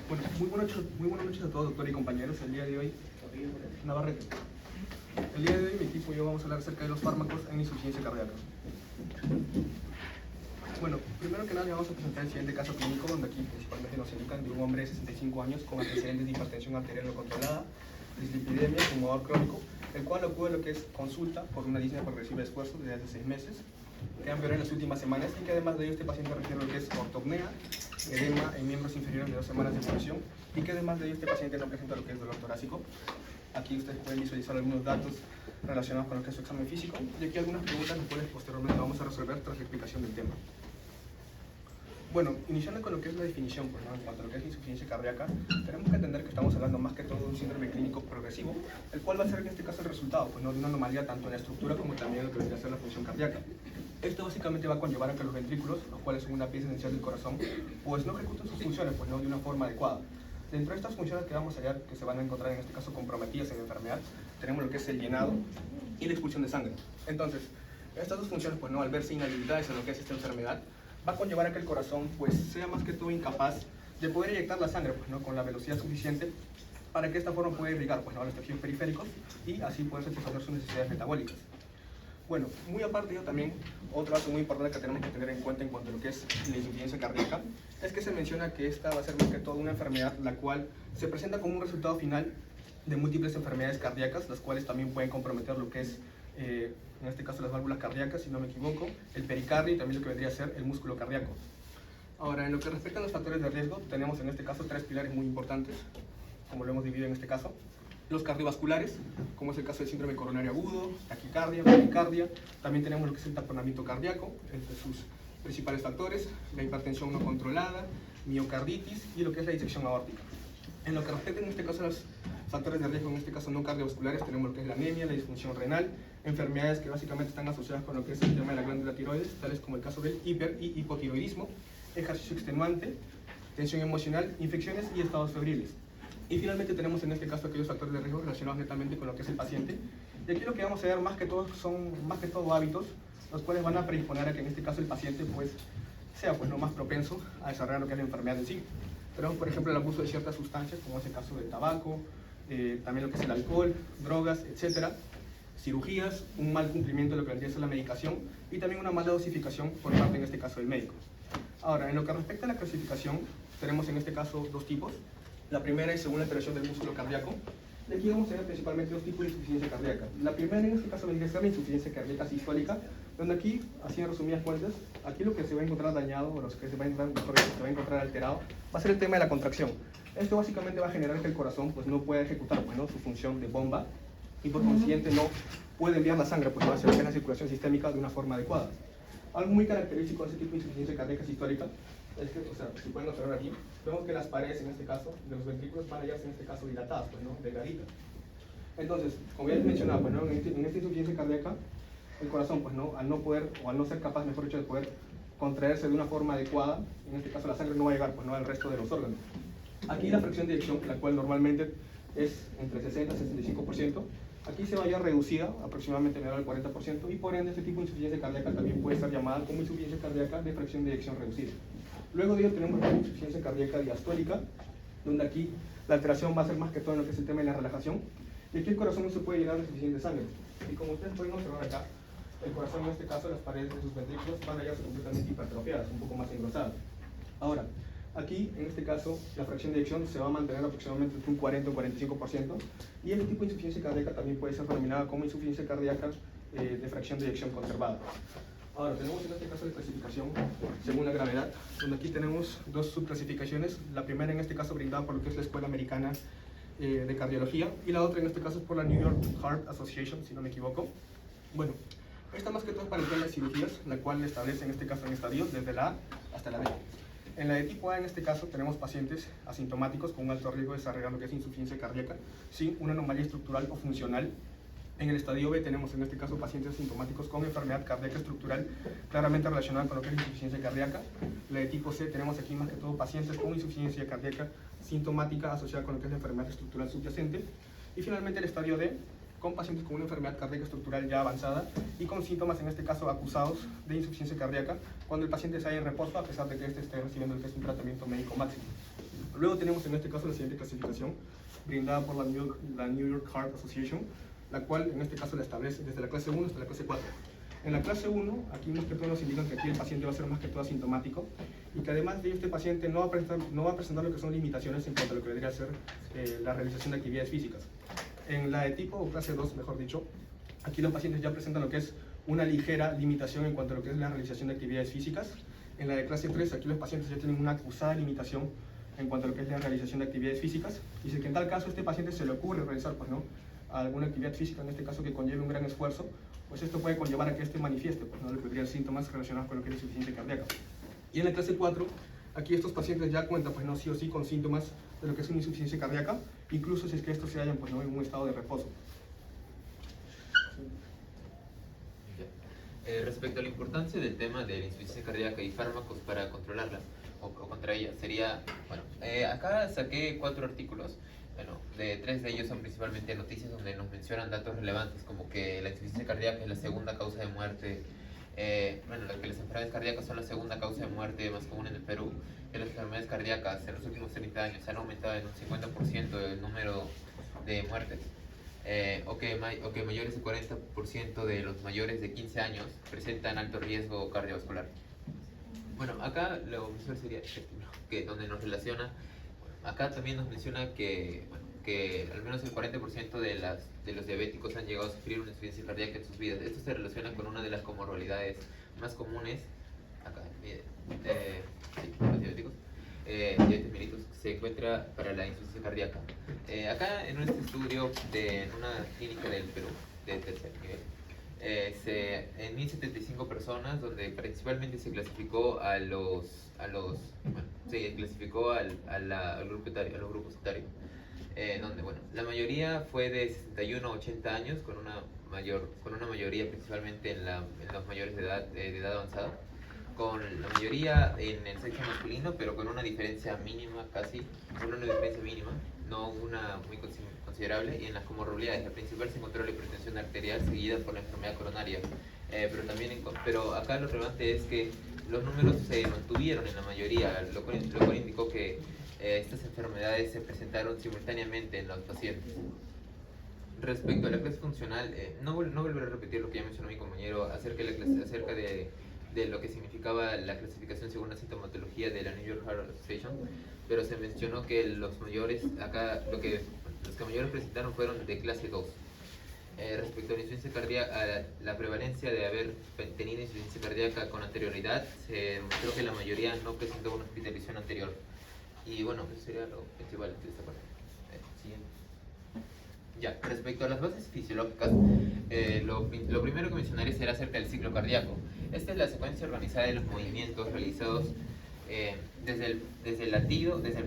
Bueno, muy buenas noches a todos, doctor y compañeros. El día de hoy, Navarrete. El día de hoy mi equipo y yo vamos a hablar acerca de los fármacos en insuficiencia cardíaca. Bueno, primero que nada le vamos a presentar el siguiente caso clínico, donde aquí principalmente nos indican de un hombre de 65 años con antecedentes de hipertensión arterial no controlada, dislipidemia, fumador crónico, el cual acude a lo que es consulta por una disnea progresiva de esfuerzo desde hace 6 meses, que han empeorado en las últimas semanas y que además de ello este paciente refiere lo que es ortopnea, edema en miembros inferiores de 2 semanas de evolución y que además de ello este paciente no presenta lo que es dolor torácico. Aquí ustedes pueden visualizar algunos datos relacionados con lo que es su examen físico y aquí algunas preguntas las cuales posteriormente vamos a resolver tras la explicación del tema. Bueno, iniciando con lo que es la definición, pues, ¿no? En cuanto a lo que es insuficiencia cardíaca, tenemos que entender que estamos hablando más que todo de un síndrome clínico progresivo, el cual va a ser en este caso el resultado, pues, ¿no? De una anomalía tanto en la estructura como también en lo que vendría a ser la función cardíaca. Esto básicamente va a conllevar a que los ventrículos, los cuales son una pieza esencial del corazón, pues no ejecutan sus funciones, pues no de una forma adecuada. Dentro de estas funciones que vamos a hallar, que se van a encontrar en este caso comprometidas en la enfermedad, tenemos lo que es el llenado y la expulsión de sangre. Entonces, estas dos funciones, pues no, al verse inhabilitadas en lo que es esta enfermedad, va a conllevar a que el corazón pues sea más que todo incapaz de poder eyectar la sangre, pues no, con la velocidad suficiente para que de esta forma pueda irrigar, pues no, a los tejidos periféricos y así poder satisfacer sus necesidades metabólicas. Bueno, muy aparte de ello también, otro dato muy importante que tenemos que tener en cuenta en cuanto a lo que es la insuficiencia cardíaca, es que se menciona que esta va a ser más que todo una enfermedad la cual se presenta como un resultado final de múltiples enfermedades cardíacas, las cuales también pueden comprometer lo que es, en este caso las válvulas cardíacas, si no me equivoco, el pericardio y también lo que vendría a ser el músculo cardíaco. Ahora, en lo que respecta a los factores de riesgo, tenemos en este caso 3 pilares muy importantes, como lo hemos dividido en este caso. Los cardiovasculares, como es el caso del síndrome coronario agudo, taquicardia, bradicardia. También tenemos lo que es el taponamiento cardíaco, entre sus principales factores, la hipertensión no controlada, miocarditis y lo que es la disección aórtica. En lo que respecta en este caso a los factores de riesgo, en este caso no cardiovasculares, tenemos lo que es la anemia, la disfunción renal, enfermedades que básicamente están asociadas con lo que es el tema de la glándula tiroides, tales como el caso del hiper y hipotiroidismo, ejercicio extenuante, tensión emocional, infecciones y estados febriles. Y finalmente tenemos en este caso aquellos factores de riesgo relacionados netamente con lo que es el paciente. Y aquí lo que vamos a ver más que todo son hábitos, los cuales van a predisponer a que en este caso el paciente pues sea pues no más propenso a desarrollar lo que es la enfermedad en sí. Tenemos por ejemplo el abuso de ciertas sustancias, como es el caso del tabaco, también lo que es el alcohol, drogas, etcétera, cirugías, un mal cumplimiento de lo que vendría a ser la medicación y también una mala dosificación por parte en este caso del médico. Ahora, en lo que respecta a la clasificación, tenemos en este caso 2 tipos. La primera es según la alteración del músculo cardíaco. Y aquí vamos a ver principalmente 2 tipos de insuficiencia cardíaca. La primera en este caso vendría a ser la insuficiencia cardíaca sistólica, donde aquí, así en resumidas cuentas, aquí lo que se va a encontrar dañado, o lo que se va a encontrar alterado, va a ser el tema de la contracción. Esto básicamente va a generar que el corazón pues, no pueda ejecutar pues, ¿no? su función de bomba y por consiguiente no puede enviar la sangre pues, hacia la circulación sistémica de una forma adecuada. Algo muy característico de este tipo de insuficiencia cardíaca sistólica es que, o sea, si pueden observar aquí, vemos que las paredes en este caso de los ventrículos van a hallarse en este caso dilatadas, pues, ¿no? Delgaditas. Entonces, como ya les mencionaba, pues, ¿no? en esta insuficiencia cardíaca, el corazón, pues, ¿no? Al no poder, o al no ser capaz, mejor dicho, de poder contraerse de una forma adecuada, en este caso la sangre no va a llegar, pues, ¿no? Al resto de los órganos. Aquí la fracción de eyección, la cual normalmente es entre 60 y 65%, aquí se va a hallar reducida aproximadamente menor al 40% y por ende este tipo de insuficiencia cardíaca también puede estar llamada como insuficiencia cardíaca de fracción de eyección reducida. Luego de ello tenemos la insuficiencia cardíaca diastólica, donde aquí la alteración va a ser más que todo en lo que es el tema de la relajación y aquí el corazón no se puede llenar de suficiente sangre. Y como ustedes pueden observar acá, el corazón en este caso, las paredes de sus ventrículos van a hallarse completamente hipertrofiadas, un poco más engrosadas. Ahora, aquí, en este caso, la fracción de eyección se va a mantener aproximadamente entre un 40 o 45%, y este tipo de insuficiencia cardíaca también puede ser denominada como insuficiencia cardíaca de fracción de eyección conservada. Ahora, tenemos en este caso la clasificación según la gravedad, donde aquí tenemos 2 subclasificaciones. La primera en este caso brindada por lo que es la Escuela Americana de Cardiología, y la otra en este caso es por la New York Heart Association, si no me equivoco. Bueno, esta más que todo es para el tema de cirugías, la cual establece en este caso en estadios desde la A hasta la D. En la de tipo A, en este caso, tenemos pacientes asintomáticos con un alto riesgo de desarrollar lo que es insuficiencia cardíaca sin una anomalía estructural o funcional. En el estadio B tenemos en este caso pacientes asintomáticos con enfermedad cardíaca estructural claramente relacionada con lo que es la insuficiencia cardíaca. La de tipo C tenemos aquí más que todo pacientes con insuficiencia cardíaca sintomática asociada con lo que es la enfermedad estructural subyacente. Y finalmente el estadio D con pacientes con una enfermedad cardíaca estructural ya avanzada y con síntomas en este caso acusados de insuficiencia cardíaca cuando el paciente se halla en reposo a pesar de que éste esté recibiendo lo que es un tratamiento médico máximo. Luego tenemos en este caso la siguiente clasificación, brindada por la New York Heart Association, la cual en este caso la establece desde la clase 1 hasta la clase 4. En la clase 1, aquí más que todo nos indican que aquí el paciente va a ser más que todo asintomático y que además de ello este paciente no va a presentar lo que son limitaciones en cuanto a lo que vendría a ser la realización de actividades físicas. En la de tipo, o clase 2, mejor dicho, aquí los pacientes ya presentan lo que es una ligera limitación en cuanto a lo que es la realización de actividades físicas. En la de clase 3, aquí los pacientes ya tienen una acusada limitación en cuanto a lo que es la realización de actividades físicas. Y si que en tal caso a este paciente se le ocurre realizar pues, ¿no? alguna actividad física, en este caso que conlleve un gran esfuerzo, pues esto puede conllevar a que este manifieste pues, ¿no? lo que tendría síntomas relacionados con lo que es la insuficiencia cardíaca. Y en la clase 4, aquí estos pacientes ya cuentan pues, ¿no? sí o sí con síntomas de lo que es una insuficiencia cardíaca, incluso si es que estos se hallan pues, ¿no? en un estado de reposo. Respecto a la importancia del tema de la insuficiencia cardíaca y fármacos para controlarla o contra ella, sería, bueno, acá saqué 4 artículos, bueno, 3 de ellos son principalmente noticias donde nos mencionan datos relevantes como que la insuficiencia cardíaca es la segunda causa de muerte, bueno, que las enfermedades cardíacas son la segunda causa de muerte más común en el Perú, que las enfermedades cardíacas en los últimos 30 años han aumentado en un 50% el número de muertes. O que mayores del 40% de los mayores de 15 años presentan alto riesgo cardiovascular. Bueno, acá lo mejor sería que donde nos relaciona, acá también nos menciona que, bueno, que al menos el 40% de los diabéticos han llegado a sufrir una insuficiencia cardíaca en sus vidas. Esto se relaciona con una de las comorbilidades más comunes, acá, sí, los diabéticos. Diabetes mellitus se encuentra para la insuficiencia cardíaca. Acá en este estudio en una clínica del Perú de tercer nivel, en 1075 personas, donde principalmente se clasificó se clasificó al grupo etario, a los grupos etarios, donde bueno, la mayoría fue de 61 a 80 años, con una mayoría principalmente en los mayores de edad avanzada, con la mayoría en el sexo masculino, pero con una diferencia mínima, no una muy considerable, y en las comorbilidades. La principal se encontró la hipertensión arterial, seguida por la enfermedad coronaria. Pero acá lo relevante es que los números se mantuvieron en la mayoría, lo cual indicó que estas enfermedades se presentaron simultáneamente en los pacientes. Respecto a la clase funcional, no volveré a repetir lo que ya mencionó mi compañero acerca de lo que significaba la clasificación según la sintomatología de la New York Heart Association, pero se mencionó que los mayores, acá los que mayores presentaron fueron de clase 2. Respecto a la insuficiencia cardíaca, la prevalencia de haber tenido insuficiencia cardíaca con anterioridad, se demostró que la mayoría no presentó una hospitalización anterior. Y bueno, eso sería lo principal de esta parte. Siguiente. Ya, respecto a las bases fisiológicas, lo primero que mencionaré será acerca del ciclo cardíaco. Esta es la secuencia organizada de los movimientos realizados desde el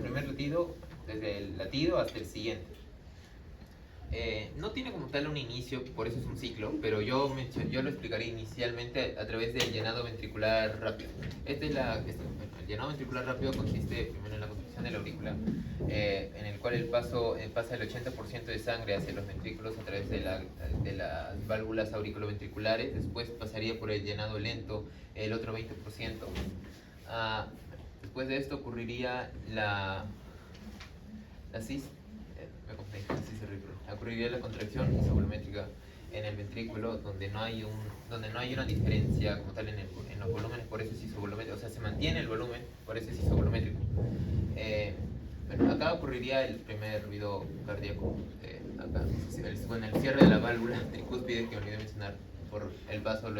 primer latido, desde el latido hasta el siguiente. No tiene como tal un inicio, por eso es un ciclo, pero yo lo explicaré inicialmente a través del llenado ventricular rápido. El llenado ventricular rápido consiste primero en la construcción de la aurícula, en el cual pasa el 80% de sangre hacia los ventrículos a través de las válvulas auriculoventriculares. Después pasaría por el llenado lento el otro 20%. Después de esto ocurriría ocurriría la contracción isovolumétrica en el ventrículo, donde no hay una diferencia como tal en los volúmenes, por eso es isovolumétrico, o sea, se mantiene el volumen, por eso es isovolumétrico. Bueno, acá ocurriría el primer ruido cardíaco, el cierre de la válvula tricúspide, que olvidé mencionar, con el paso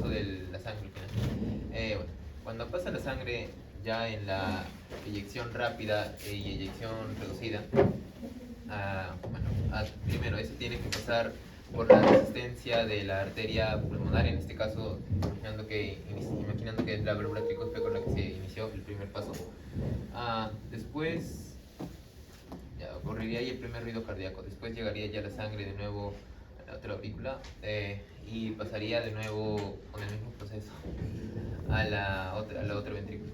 de la sangre. Bueno, cuando pasa la sangre ya en la eyección rápida y eyección reducida, primero eso tiene que pasar por la resistencia de la arteria pulmonar, en este caso imaginando que es la válvula tricúspide con la que se inició el primer paso. Después ya ocurriría ahí el primer ruido cardíaco. Después llegaría ya la sangre de nuevo a la otra aurícula y pasaría de nuevo con el mismo proceso a la otra ventrícula.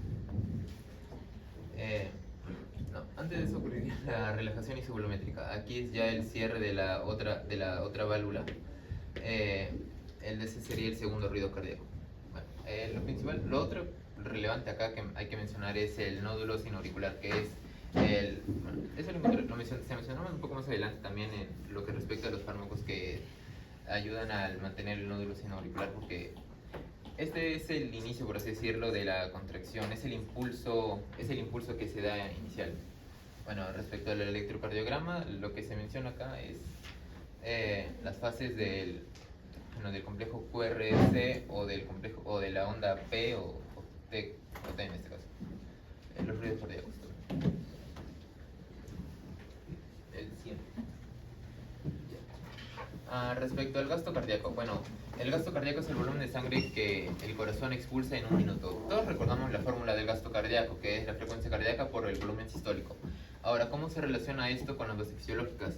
Antes de eso ocurriría la relajación isovolumétrica. Aquí es ya el cierre de la otra válvula. Ese sería el segundo ruido cardíaco. Bueno, lo otro relevante acá que hay que mencionar es el nódulo sinoauricular, que es Eso se mencionaba un poco más adelante también en lo que respecta a los fármacos que ayudan a mantener el nódulo sinoauricular, porque este es el inicio, por así decirlo, de la contracción, es el impulso que se da inicial. Bueno, respecto al electrocardiograma, lo que se menciona acá es las fases del complejo QRS o de la onda P o T en este caso. Los ruidos cardíacos. El 100. Respecto al gasto cardíaco, bueno, el gasto cardíaco es el volumen de sangre que el corazón expulsa en un minuto. Todos recordamos la fórmula del gasto cardíaco, que es la frecuencia cardíaca por el volumen sistólico. Ahora, ¿cómo se relaciona esto con las bases fisiológicas?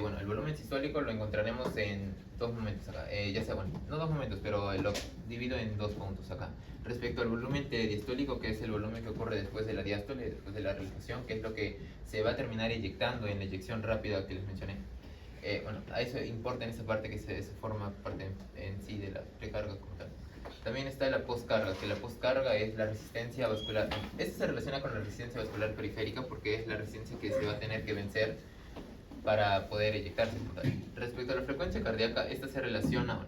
Bueno, el volumen sistólico lo encontraremos en dos momentos acá, ya sea, bueno, no dos momentos, pero lo divido en dos puntos acá. Respecto al volumen diastólico, que es el volumen que ocurre después de la diástole, después de la relajación, que es lo que se va a terminar inyectando en la eyección rápida que les mencioné. Bueno, a eso importa en esa parte que se forma parte en sí de la precarga como tal. También está la postcarga, que la postcarga es la resistencia vascular. Esto se relaciona con la resistencia vascular periférica porque es la resistencia que se va a tener que vencer para poder eyectarse. Respecto a la frecuencia cardíaca, esta se relaciona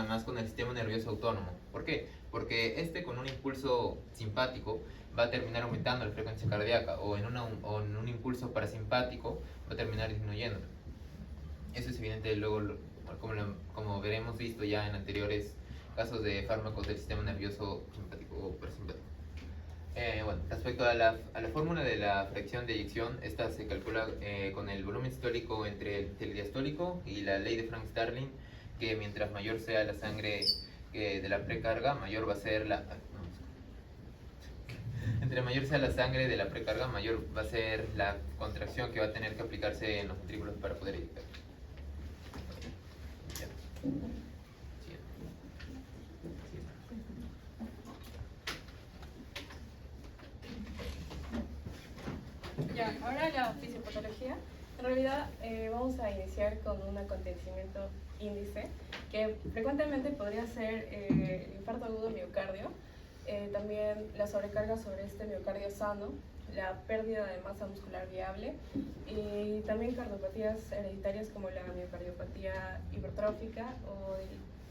más con el sistema nervioso autónomo. ¿Por qué? Porque con un impulso simpático va a terminar aumentando la frecuencia cardíaca o en un impulso parasimpático va a terminar disminuyendo. Eso es evidente luego, como veremos visto ya en anteriores casos de fármacos del sistema nervioso simpático o parasimpático. Bueno, respecto a la fórmula de la fracción de eyección, esta se calcula con el volumen sistólico entre el diastólico y la ley de Frank-Starling, que mientras mayor sea la sangre de la precarga, mayor va a ser entre mayor sea la sangre de la precarga, mayor va a ser la contracción que va a tener que aplicarse en los ventrículos para poder eyectar. Ya, ahora la fisiopatología. En realidad vamos a iniciar con un acontecimiento índice que frecuentemente podría ser el infarto agudo miocardio, también la sobrecarga sobre este miocardio sano, la pérdida de masa muscular viable y también cardiopatías hereditarias como la miocardiopatía hipertrófica o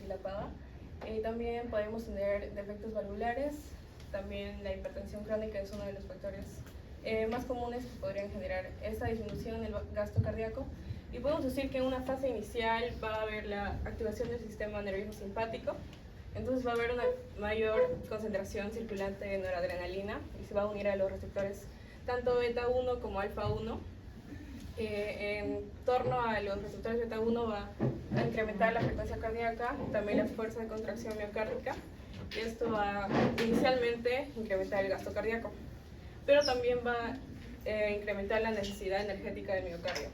dilatada. También podemos tener defectos valvulares, también la hipertensión crónica es uno de los factores más comunes que podrían generar esta disminución en el gasto cardíaco, y podemos decir que en una fase inicial va a haber la activación del sistema nervioso simpático, entonces va a haber una mayor concentración circulante de noradrenalina y se va a unir a los receptores tanto beta 1 como alfa 1. En torno a los receptores beta 1 va a incrementar la frecuencia cardíaca, también la fuerza de contracción miocárdica, y esto va a inicialmente incrementar el gasto cardíaco, pero también va a incrementar la necesidad energética del miocardio.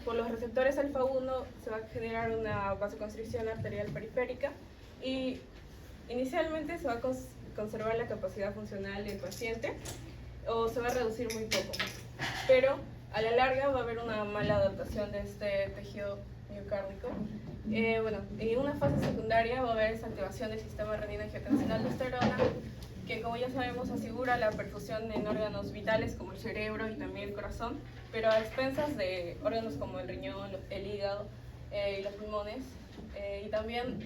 Por los receptores alfa 1 se va a generar una vasoconstricción arterial periférica y inicialmente se va a conservar la capacidad funcional del paciente o se va a reducir muy poco, pero a la larga va a haber una mala adaptación de este tejido miocárdico. Bueno, en una fase secundaria va a haber desactivación del sistema renina-angiotensina-aldosterona, que como ya sabemos asegura la perfusión en órganos vitales como el cerebro y también el corazón, pero a expensas de órganos como el riñón, el hígado y los pulmones. Y también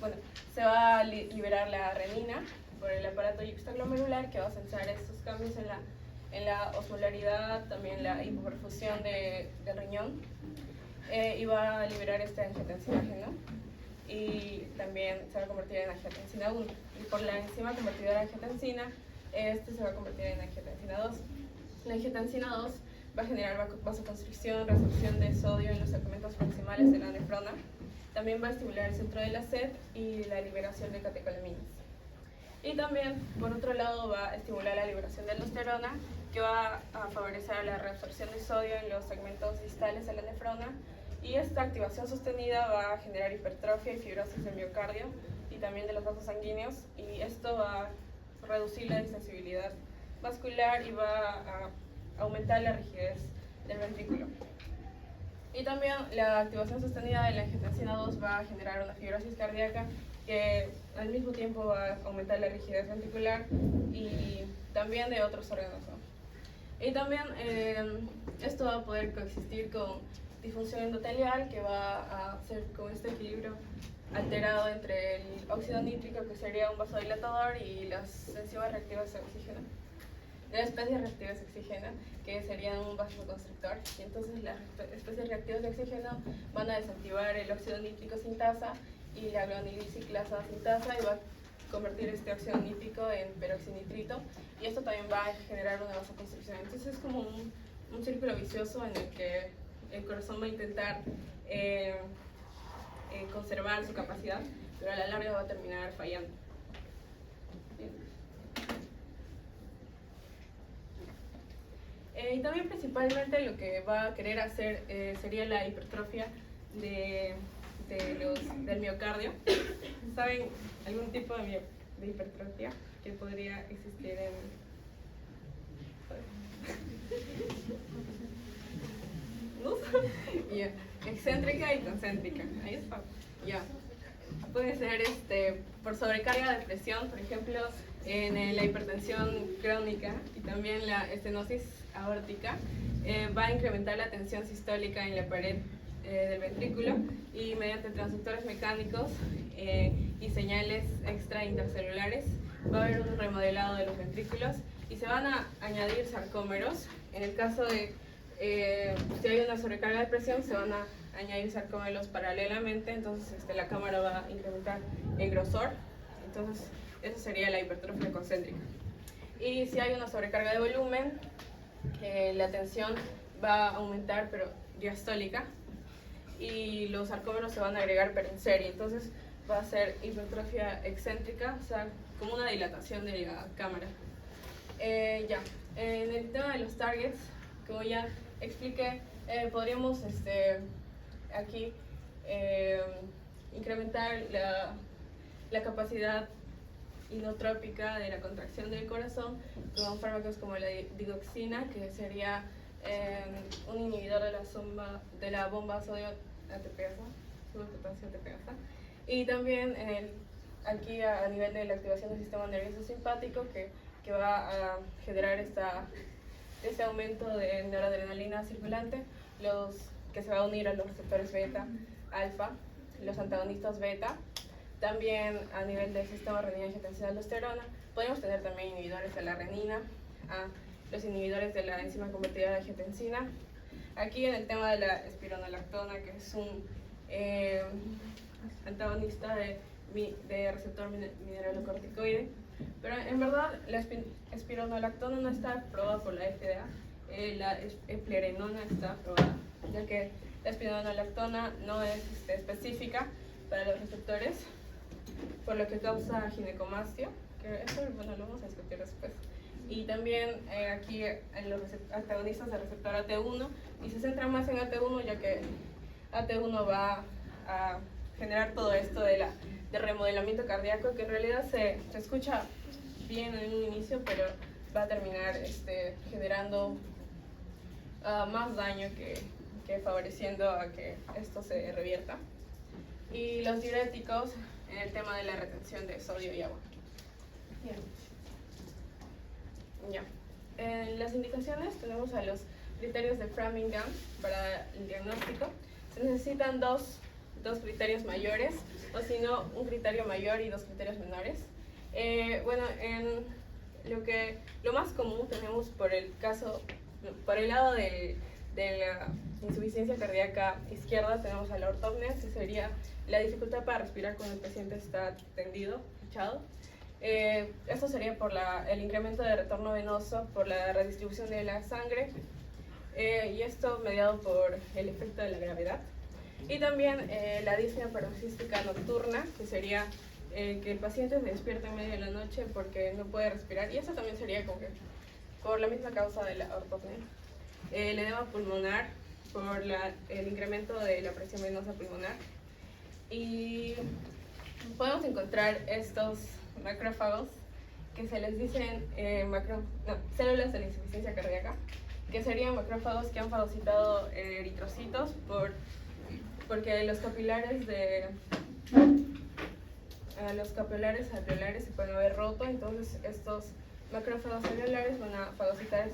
bueno, se va a liberar la renina por el aparato yuxtaglomerular, que va a censar estos cambios en la osmolaridad, también la hipoperfusión del riñón, y va a liberar este angiotensinógeno, y también se va a convertir en angiotensina 1. Y por la enzima convertidora de angiotensina, este se va a convertir en angiotensina 2. La angiotensina 2 va a generar vasoconstricción, resorción de sodio en los segmentos proximales de la nefrona. También va a estimular el centro de la sed y la liberación de catecolaminas. Y también, por otro lado, va a estimular la liberación de aldosterona, que va a favorecer la reabsorción de sodio en los segmentos distales de la nefrona. Y esta activación sostenida va a generar hipertrofia y fibrosis del miocardio y también de los vasos sanguíneos, y esto va a reducir la distensibilidad vascular y va a aumentar la rigidez del ventrículo. Y también la activación sostenida de la angiotensina 2 va a generar una fibrosis cardíaca, que al mismo tiempo va a aumentar la rigidez ventricular y también de otros órganos, ¿no? Y también esto va a poder coexistir con disfunción endotelial, que va a hacer con este equilibrio alterado entre el óxido nítrico, que sería un vasodilatador, y las enzimas reactivas de oxígeno, de las especies reactivas de oxígeno, que serían un vasoconstrictor. Y entonces las especies reactivas de oxígeno van a desactivar el óxido nítrico sintasa y la glonidiciclasa sintasa, y va a convertir este óxido nítrico en peroxinitrito, y esto también va a generar una vasoconstricción. Entonces es como un círculo vicioso en el que el corazón va a intentar conservar su capacidad, pero a la larga va a terminar fallando. Y también principalmente lo que va a querer hacer sería la hipertrofia del miocardio. ¿Saben algún tipo de hipertrofia que podría existir en... ¿No? Yeah. Excéntrica y concéntrica, ahí está. Ya. Puede ser por sobrecarga de presión, por ejemplo, en la hipertensión crónica, y también la estenosis aórtica va a incrementar la tensión sistólica en la pared del ventrículo, y mediante transductores mecánicos y señales extra intercelulares va a haber un remodelado de los ventrículos y se van a añadir sarcómeros. En el caso de si hay una sobrecarga de presión, se van a añadir sarcómeros paralelamente, entonces la cámara va a incrementar el grosor. Entonces eso sería la hipertrofia concéntrica. Y si hay una sobrecarga de volumen, la tensión va a aumentar, pero diastólica, y los sarcómeros se van a agregar, pero en serie. Entonces va a ser hipertrofia excéntrica, o sea, como una dilatación de la cámara. Ya, en el tema de los targets, como ya expliqué, podríamos aquí incrementar la capacidad inotrópica de la contracción del corazón con fármacos como la digoxina, que sería un inhibidor de la bomba sodio ATPasa, potasio ATPasa, y también aquí a nivel de la activación del sistema nervioso simpático, que va a generar este aumento de noradrenalina circulante, que se va a unir a los receptores beta, alfa, los antagonistas beta. También a nivel del sistema renina-angiotensina-aldosterona podemos tener también inhibidores de la renina, los inhibidores de la enzima convertida de angiotensina. Aquí en el tema de la espironolactona, que es un antagonista de receptor mineralocorticoide, pero en verdad la espironolactona no está aprobada por la FDA, la eplerenona está aprobada, ya que la espironolactona no es específica para los receptores, por lo que causa ginecomastia, que eso lo vamos a discutir después. Y también aquí en los antagonistas del receptor AT1, y se centra más en AT1, ya que AT1 va a generar todo esto de remodelamiento cardíaco, que en realidad se escucha bien en un inicio, pero va a terminar generando más daño que favoreciendo a que esto se revierta. Y los diuréticos en el tema de la retención de sodio y agua. Bien. Ya. En las indicaciones tenemos a los criterios de Framingham para el diagnóstico. Se necesitan dos criterios mayores, o si no, un criterio mayor y dos criterios menores. Bueno, en lo más común tenemos por el lado de la insuficiencia cardíaca izquierda, tenemos a la ortopnea, que sería la dificultad para respirar cuando el paciente está tendido, echado. Esto sería por el incremento de retorno venoso, por la redistribución de la sangre, y esto mediado por el efecto de la gravedad. Y también la disnea paroxística nocturna, que sería que el paciente se despierta en medio de la noche porque no puede respirar, y eso también sería como que por la misma causa de la ortopnea. El edema pulmonar, por el incremento de la presión venosa pulmonar. Y podemos encontrar estos macrófagos, que se les dicen células de la insuficiencia cardíaca, que serían macrófagos que han fagocitado eritrocitos porque los capilares los capilares alveolares se pueden haber roto, entonces estos macrófagos alveolares van a fagocitar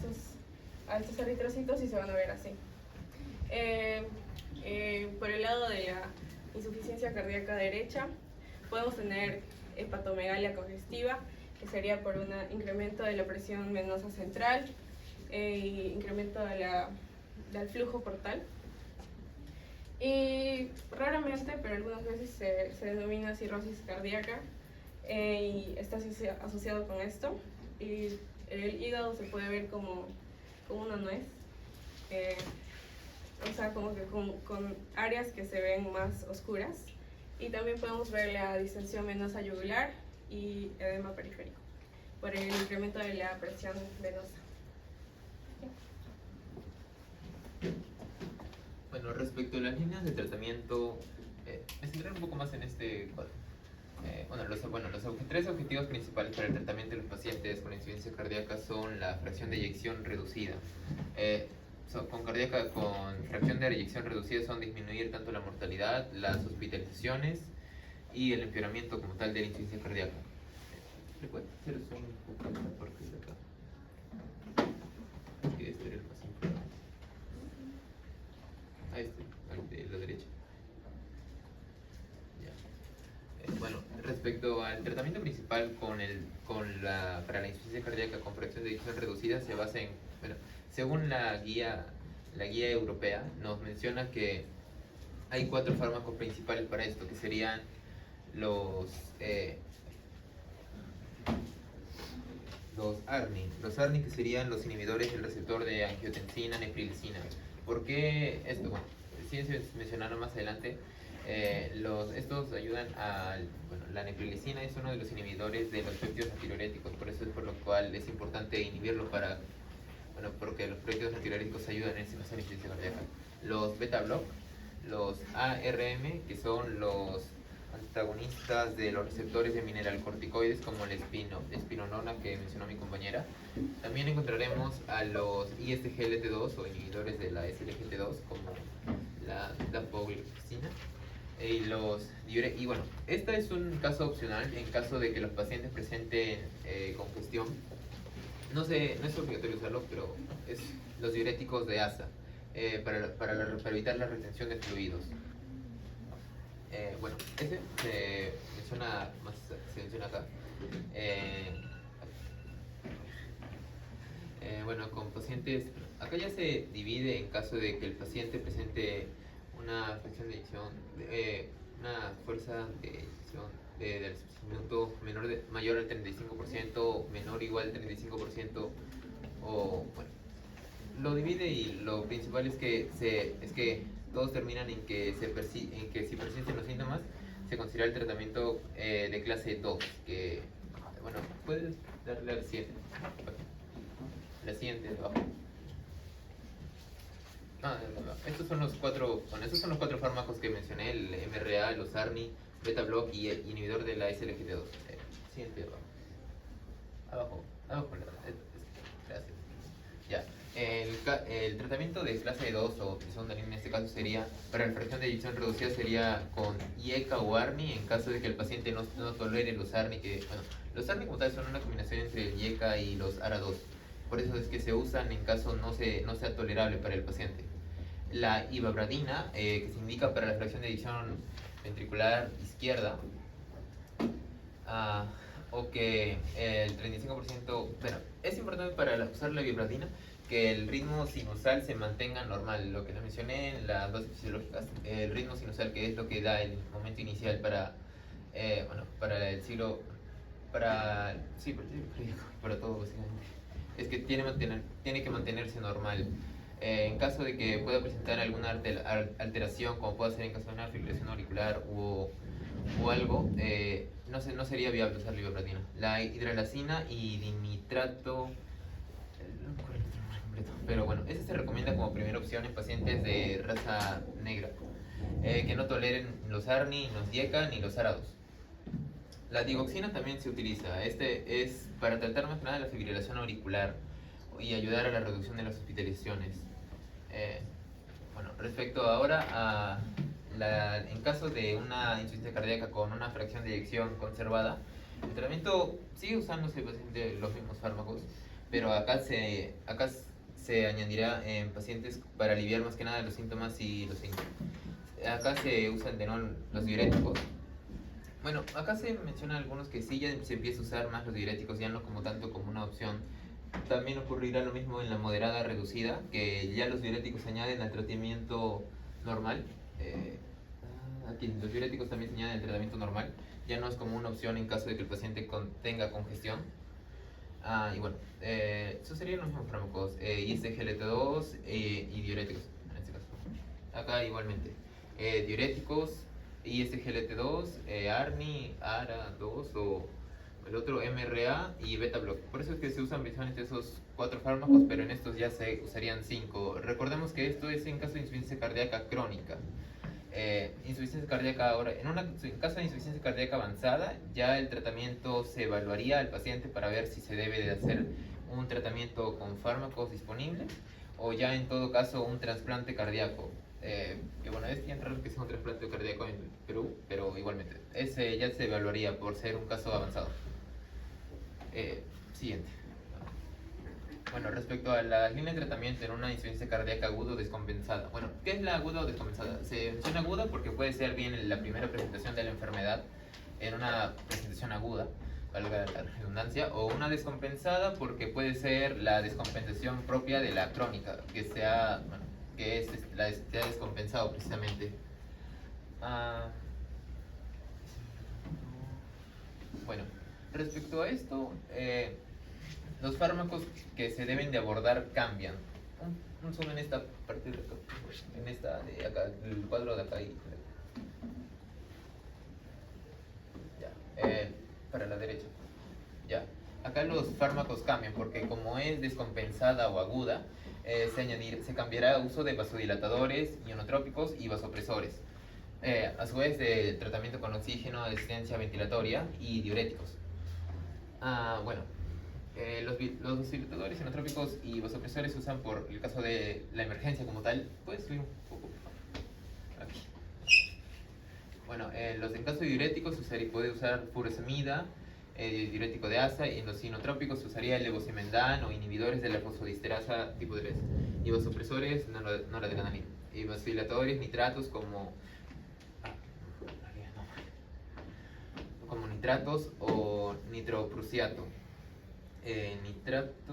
a estos eritrocitos y se van a ver así. Por el lado de la insuficiencia cardíaca derecha, podemos tener hepatomegalia congestiva, que sería por un incremento de la presión venosa central e incremento del flujo portal. Y raramente, pero algunas veces se denomina cirrosis cardíaca y está asociado con esto. Y el hígado se puede ver como una nuez, o sea, como que con áreas que se ven más oscuras. Y también podemos ver la distensión venosa yugular y edema periférico por el incremento de la presión venosa. Bueno, respecto a las líneas de tratamiento, me centraré un poco más en este cuadro. Los tres objetivos principales para el tratamiento de los pacientes con insuficiencia cardíaca son la fracción de eyección reducida. Con fracción de eyección reducida son disminuir tanto la mortalidad, las hospitalizaciones y el empeoramiento como tal de la insuficiencia cardíaca. ¿Le puede hacer zoom un poco esta parte de acá? Que este era el más importante. Al de la derecha. Ya. Bueno, respecto al tratamiento principal para la insuficiencia cardíaca con fracción de eyección reducida se basa en, según la guía europea, nos menciona que hay 4 fármacos principales para esto, que serían los ARNI. Los ARNI, que serían los inhibidores del receptor de angiotensina, neprilicina. ¿Por qué esto? Bueno, sí se mencionaron más adelante. Estos ayudan la neprilicina es uno de los inhibidores de los péptidos antidiuréticos, por eso es por lo cual es importante inhibirlo porque los péptidos antidiuréticos ayudan en esa insuficiencia cardíaca. Los beta block, los ARM, que son los antagonistas de los receptores de mineralocorticoides como la espironona que mencionó mi compañera. También encontraremos a los ISGLT2 o inhibidores de la SGLT2 como la dapagliflozina. Y bueno, este es un caso opcional en caso de que los pacientes presenten congestión. No es obligatorio usarlo, pero es los diuréticos de ASA para evitar la retención de fluidos. Ese se menciona acá. Con pacientes, acá ya se divide en caso de que el paciente presente una fracción de eyección, una fuerza de eyección del procedimiento mayor al 35%, menor o igual al 35%, lo divide, y lo principal es que todos terminan en que si persisten los síntomas se considera el tratamiento de clase 2, que puedes darle al siguiente. La siguiente de abajo. Estos son los cuatro fármacos que mencioné: el MRA, los ARNI, beta block y el inhibidor de la SLGT2. Siguiente de abajo. Gracias. Ya. El tratamiento de clase 2 o de segunda línea en este caso sería, para la fracción de eyección reducida, sería con IECA o ARNI en caso de que el paciente no tolere los ARNI, los ARNI como tal son una combinación entre el IECA y los ARA2. Por eso es que se usan en caso no sea tolerable para el paciente. La ivabradina, que se indica para la fracción de eyección ventricular izquierda, o que el 35%, es importante para usar la ivabradina que el ritmo sinusal se mantenga normal, lo que les mencioné en las bases fisiológicas, el ritmo sinusal, que es lo que da el momento inicial para el ciclo, para todo básicamente. Es que tiene que mantenerse normal. En caso de que pueda presentar alguna alteración, como puede ser en caso de una fibrilación auricular o algo, no sería viable usar la ivabradina. La hidralazina y dinitrato, no me acuerdo el nombre completo, pero ese se recomienda como primera opción en pacientes de raza negra que no toleren los ARNI, los IECA ni los ARA2. La digoxina también se utiliza. Este es para tratar más que nada la fibrilación auricular y ayudar a la reducción de las hospitalizaciones. Respecto ahora a en caso de una insuficiencia cardíaca con una fracción de eyección conservada, el tratamiento sigue usándose básicamente los mismos fármacos, pero se añadirá en pacientes para aliviar más que nada los síntomas y los signos. Acá se usan de nuevo los diuréticos. Bueno, acá se mencionan algunos que sí ya se empieza a usar más los diuréticos, ya no como tanto como una opción. También ocurrirá lo mismo en la moderada reducida, que ya los diuréticos se añaden al tratamiento normal. Aquí los diuréticos también se añaden al tratamiento normal, ya no es como una opción en caso de que el paciente tenga congestión. Y bueno, esos serían los mismos fármacos, ISGLT2 y diuréticos en este caso. Acá igualmente, diuréticos, ISGLT2, ARNI, ARA2 o el otro MRA y beta block. Por eso es que se usan principalmente esos 4 fármacos, pero en estos ya se usarían 5. Recordemos que esto es en caso de insuficiencia cardíaca crónica. Insuficiencia cardíaca ahora, en caso de insuficiencia cardíaca avanzada, ya el tratamiento se evaluaría al paciente para ver si se debe de hacer un tratamiento con fármacos disponibles o ya en todo caso un trasplante cardíaco. Que bueno, es bien raro que sea un trasplante cardíaco en Perú, pero igualmente, ese ya se evaluaría por ser un caso avanzado. Siguiente. Bueno, respecto a la línea de tratamiento en una insuficiencia cardíaca aguda o descompensada. Bueno, ¿qué es la aguda o descompensada? Se menciona aguda porque puede ser bien en la primera presentación de la enfermedad, en una presentación aguda, valga la redundancia, o una descompensada porque puede ser la descompensación propia de la crónica, que sea, bueno, que se ha descompensado precisamente. Bueno, respecto a esto, los fármacos que se deben de abordar cambian. Un zoom en esta parte de acá, en esta de acá, el cuadro de acá y ya, para la derecha. Ya, acá los fármacos cambian porque como es descompensada o aguda, se cambiará uso de vasodilatadores, ionotrópicos y vasopresores. A su vez de tratamiento con oxígeno, asistencia ventilatoria y diuréticos. Bueno, los vasodilatadores, ionotrópicos y vasopresores se usan por el caso de la emergencia como tal. ¿Puedes subir un poco? Aquí. Bueno, en caso de diuréticos puede usar furosemida, diurético de asa, y en los sinotrópicos se usaría el levosimendan o inhibidores de la fosfodiesterasa tipo 3 y vasopresores noradrenalina y vasodilatadores nitratos como nitratos o nitroprusiato,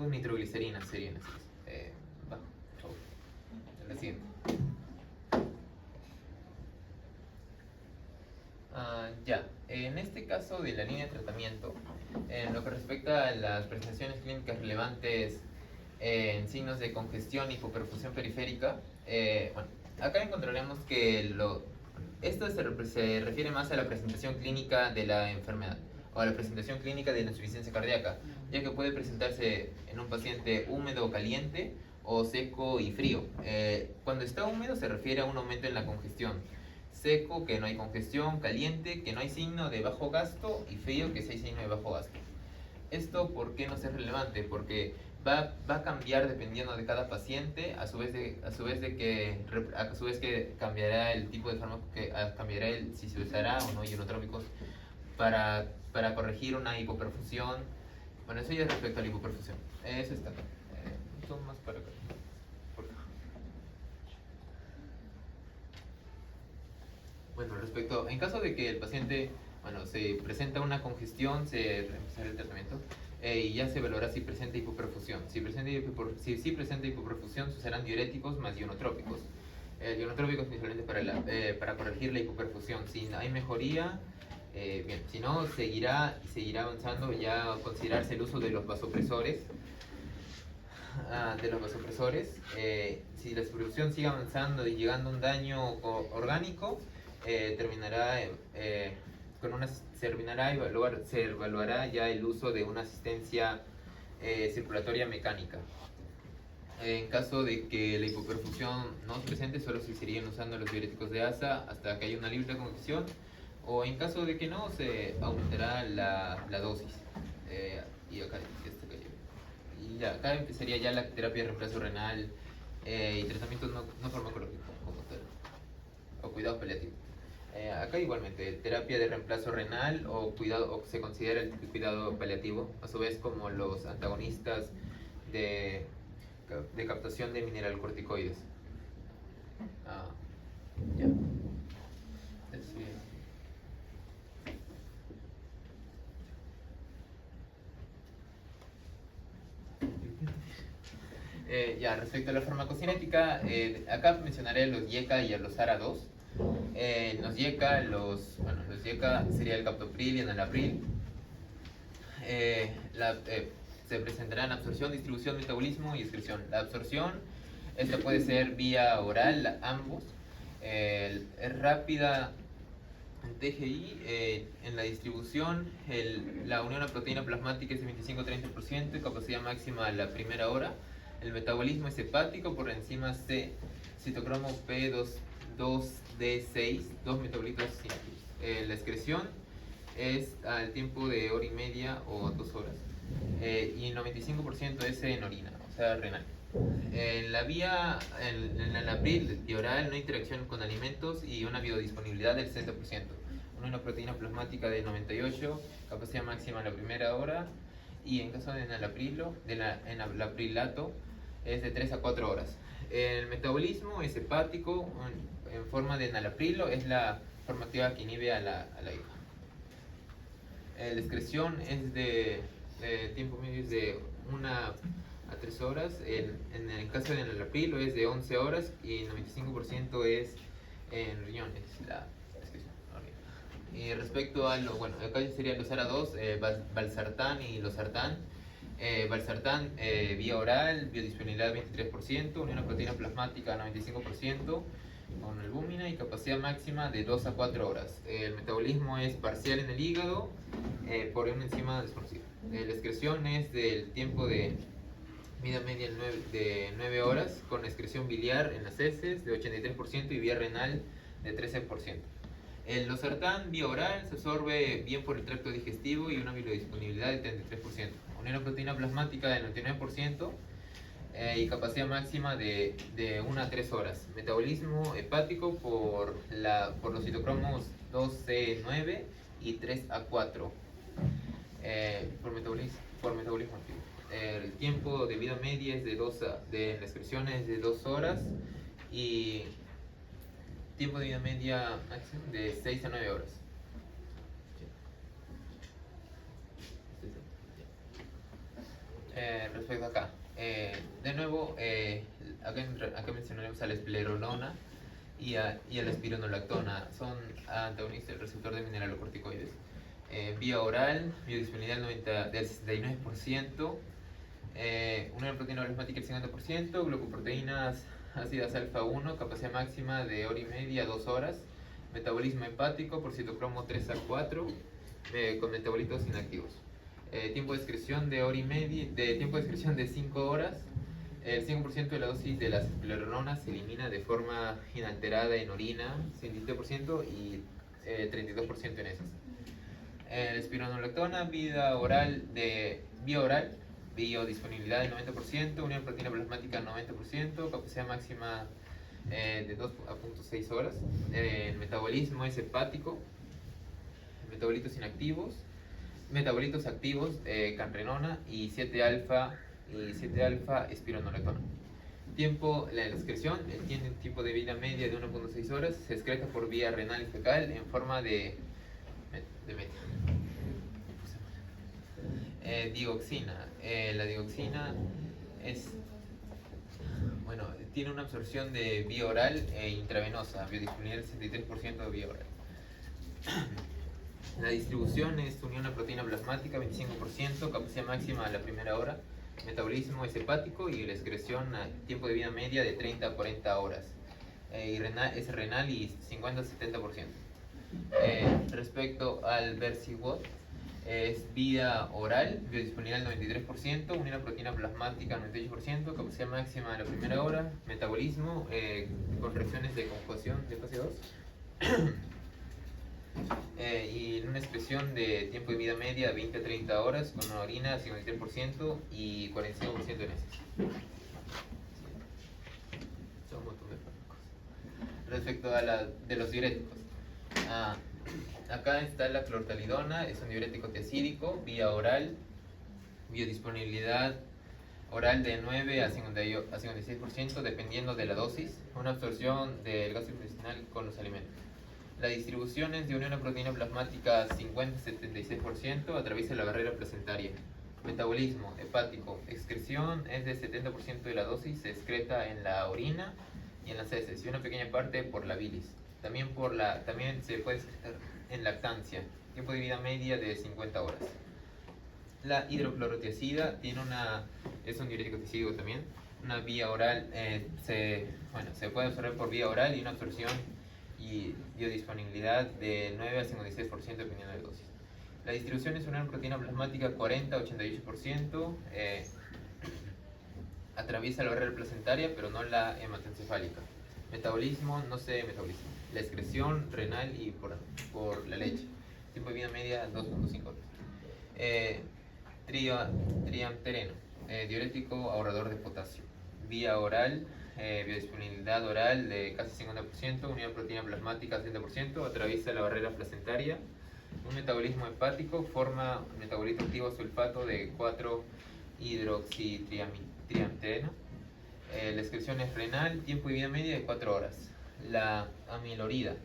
nitroglicerina serían estos. Bajo, por favor. La siguiente. Ya, en este caso de la línea de tratamiento, en lo que respecta a las presentaciones clínicas relevantes en signos de congestión y hipoperfusión periférica, bueno, acá encontraremos que esto se refiere más a la presentación clínica de la enfermedad o a la presentación clínica de la insuficiencia cardíaca, ya que puede presentarse en un paciente húmedo o caliente o seco y frío. Cuando está húmedo se refiere a un aumento en la congestión. Seco, que no hay congestión; caliente, que no hay signo de bajo gasto; y frío, que sí hay signo de bajo gasto. ¿Esto por qué no es relevante? Porque va a cambiar dependiendo de cada paciente, a su vez que cambiará el tipo de fármaco, cambiará si se usará o no ionotrópicos para corregir una hipoperfusión. Bueno, eso ya es respecto a la hipoperfusión. Eso está acá. Son más para acá. Bueno, en caso de que el paciente, bueno, se presenta una congestión, se reemplazará el tratamiento y ya se evaluará si presenta hipoperfusión. Si presenta hipoperfusión, se usarán diuréticos más ionotrópicos. Ionotrópicos principalmente para corregir la hipoperfusión. Si hay mejoría, bien, si no, seguirá avanzando ya a considerarse el uso de los vasopresores. Si la hipoperfusión sigue avanzando y llegando a un daño orgánico, se evaluará ya el uso de una asistencia circulatoria mecánica. En caso de que la hipoperfusión no se presente, solo se seguirían usando los diuréticos de asa hasta que haya una libre congestión, o en caso de que no, se aumentará la dosis. Y acá acá empezaría ya la terapia de reemplazo renal y tratamiento no farmacológico como tal. o cuidado paliativo. Acá igualmente, terapia de reemplazo renal o cuidado, o se considera el cuidado paliativo, a su vez como los antagonistas de, de captación de mineralocorticoides. Ya. Ya, respecto a la farmacocinética, acá mencionaré los YECA y a los ARA2. Los YECA, los YECA sería el captopril y el enalapril. Se presentarán absorción, distribución, metabolismo y excreción. La absorción, esta puede ser vía oral, ambos. Es rápida en TGI. En la distribución, la unión a proteína plasmática es de 25-30%, capacidad máxima a la primera hora. El metabolismo es hepático por enzimas C, citocromo P2D6, dos metabolitos inactivos. La excreción es al tiempo de hora y media o 2 horas. Y el 95% es en orina, o sea, renal. En la vía, en el abril y oral, no hay interacción con alimentos y una biodisponibilidad del 60%. Una proteína plasmática de 98, capacidad máxima en la primera hora. Y en caso de enalaprilato, es de 3 a 4 horas. El metabolismo es hepático, en forma de enalaprilo, es la forma activa que inhibe a la hija. La excreción es de tiempo medio es de 1 a 3 horas. En el caso de enalaprilo es de 11 horas y el 95% es en riñones, la excreción. Y respecto a acá serían los ARA2, valsartán y losartán. Valsartán, vía oral, biodisponibilidad 23%, unión a proteína plasmática 95%, con albúmina y capacidad máxima de 2 a 4 horas. El metabolismo es parcial en el hígado por una enzima desconocida. La excreción es del tiempo de vida media de 9 horas, con excreción biliar en las heces de 83% y vía renal de 13%. El losartán, vía oral, se absorbe bien por el tracto digestivo y una biodisponibilidad del 33%. Unión a proteína plasmática del 99% y capacidad máxima de 1 a 3 horas. Metabolismo hepático por los citocromos 2C9 y 3A4 por metabolismo activo. El tiempo de vida media es de la excreción es de 2 horas y tiempo de vida media máximo de 6 a 9 horas. Respecto acá, de nuevo, acá mencionaremos a la escleronona y a la espironolactona. Son antagonistas del receptor de mineralocorticoides. Vía oral, biodisponibilidad del 69%, una proteína plasmática del 50%, glucoproteínas ácidas alfa 1, capacidad máxima de hora y media a 2 horas, metabolismo hepático por citocromo 3A4 con metabolitos inactivos. Tiempo de excreción de hora y media, tiempo de excreción de 5 horas. El 5% de la dosis de las esclerononas se elimina de forma inalterada en orina, 57%, y 32% en heces. El espironolactona, vía oral, biodisponibilidad del 90%, unión proteína plasmática 90%, capacidad máxima de 2.6 horas. El metabolismo es hepático, metabolitos inactivos, metabolitos activos, canrenona y 7-alfa espironolactona. La excreción tiene un tiempo de vida media de 1.6 horas, se excreta por vía renal y fecal en forma de meta. Dioxina. La dioxina tiene una absorción de vía oral e intravenosa, biodisponibilidad del 63% de vía oral. La distribución es unión a proteína plasmática 25%, capacidad máxima a la primera hora, metabolismo es hepático y la excreción a tiempo de vida media de 30 a 40 horas. Y es renal y 50-70%. Respecto al Versiwot, es vía oral, biodisponibilidad del 93%, unión a proteína plasmática 98%, capacidad máxima a la primera hora, metabolismo con reacciones de conjugación de fase 2. Y una excreción de tiempo de vida media 20 a 30 horas con una orina 53% y 45% en heces. Son un montón de fármacos. efecto de los diuréticos. Acá está la clortalidona, es un diurético tiacídico, vía oral, biodisponibilidad oral de 9 a 56% dependiendo de la dosis, una absorción del gas intestinal con los alimentos. La distribución es de unión a proteína plasmática 50-76%, atraviesa la barrera placentaria. Metabolismo hepático, excreción es del 70% de la dosis, se excreta en la orina y en las heces, y una pequeña parte por la bilis. También se puede excretar en lactancia, tiempo de vida media de 50 horas. La hidroclorotiazida es un diurético tiacídico también, una vía oral, se puede absorber por vía oral y una absorción y biodisponibilidad de 9 a 56% dependiendo de la dosis. La distribución es una proteína plasmática 40-88%, atraviesa la barrera placentaria pero no la hematoencefálica. Metabolismo no se metaboliza. La excreción renal y por la leche. Tiempo de vida media 2.5 horas. Triamtereno, diurético ahorrador de potasio. Vía oral, biodisponibilidad oral de casi 50%, unión proteína plasmática 30%, atraviesa la barrera placentaria. Un metabolismo hepático, forma un metabolito activo sulfato de 4-hidroxitriamtereno. La excreción es renal, tiempo de vida media de 4 horas. La amilorida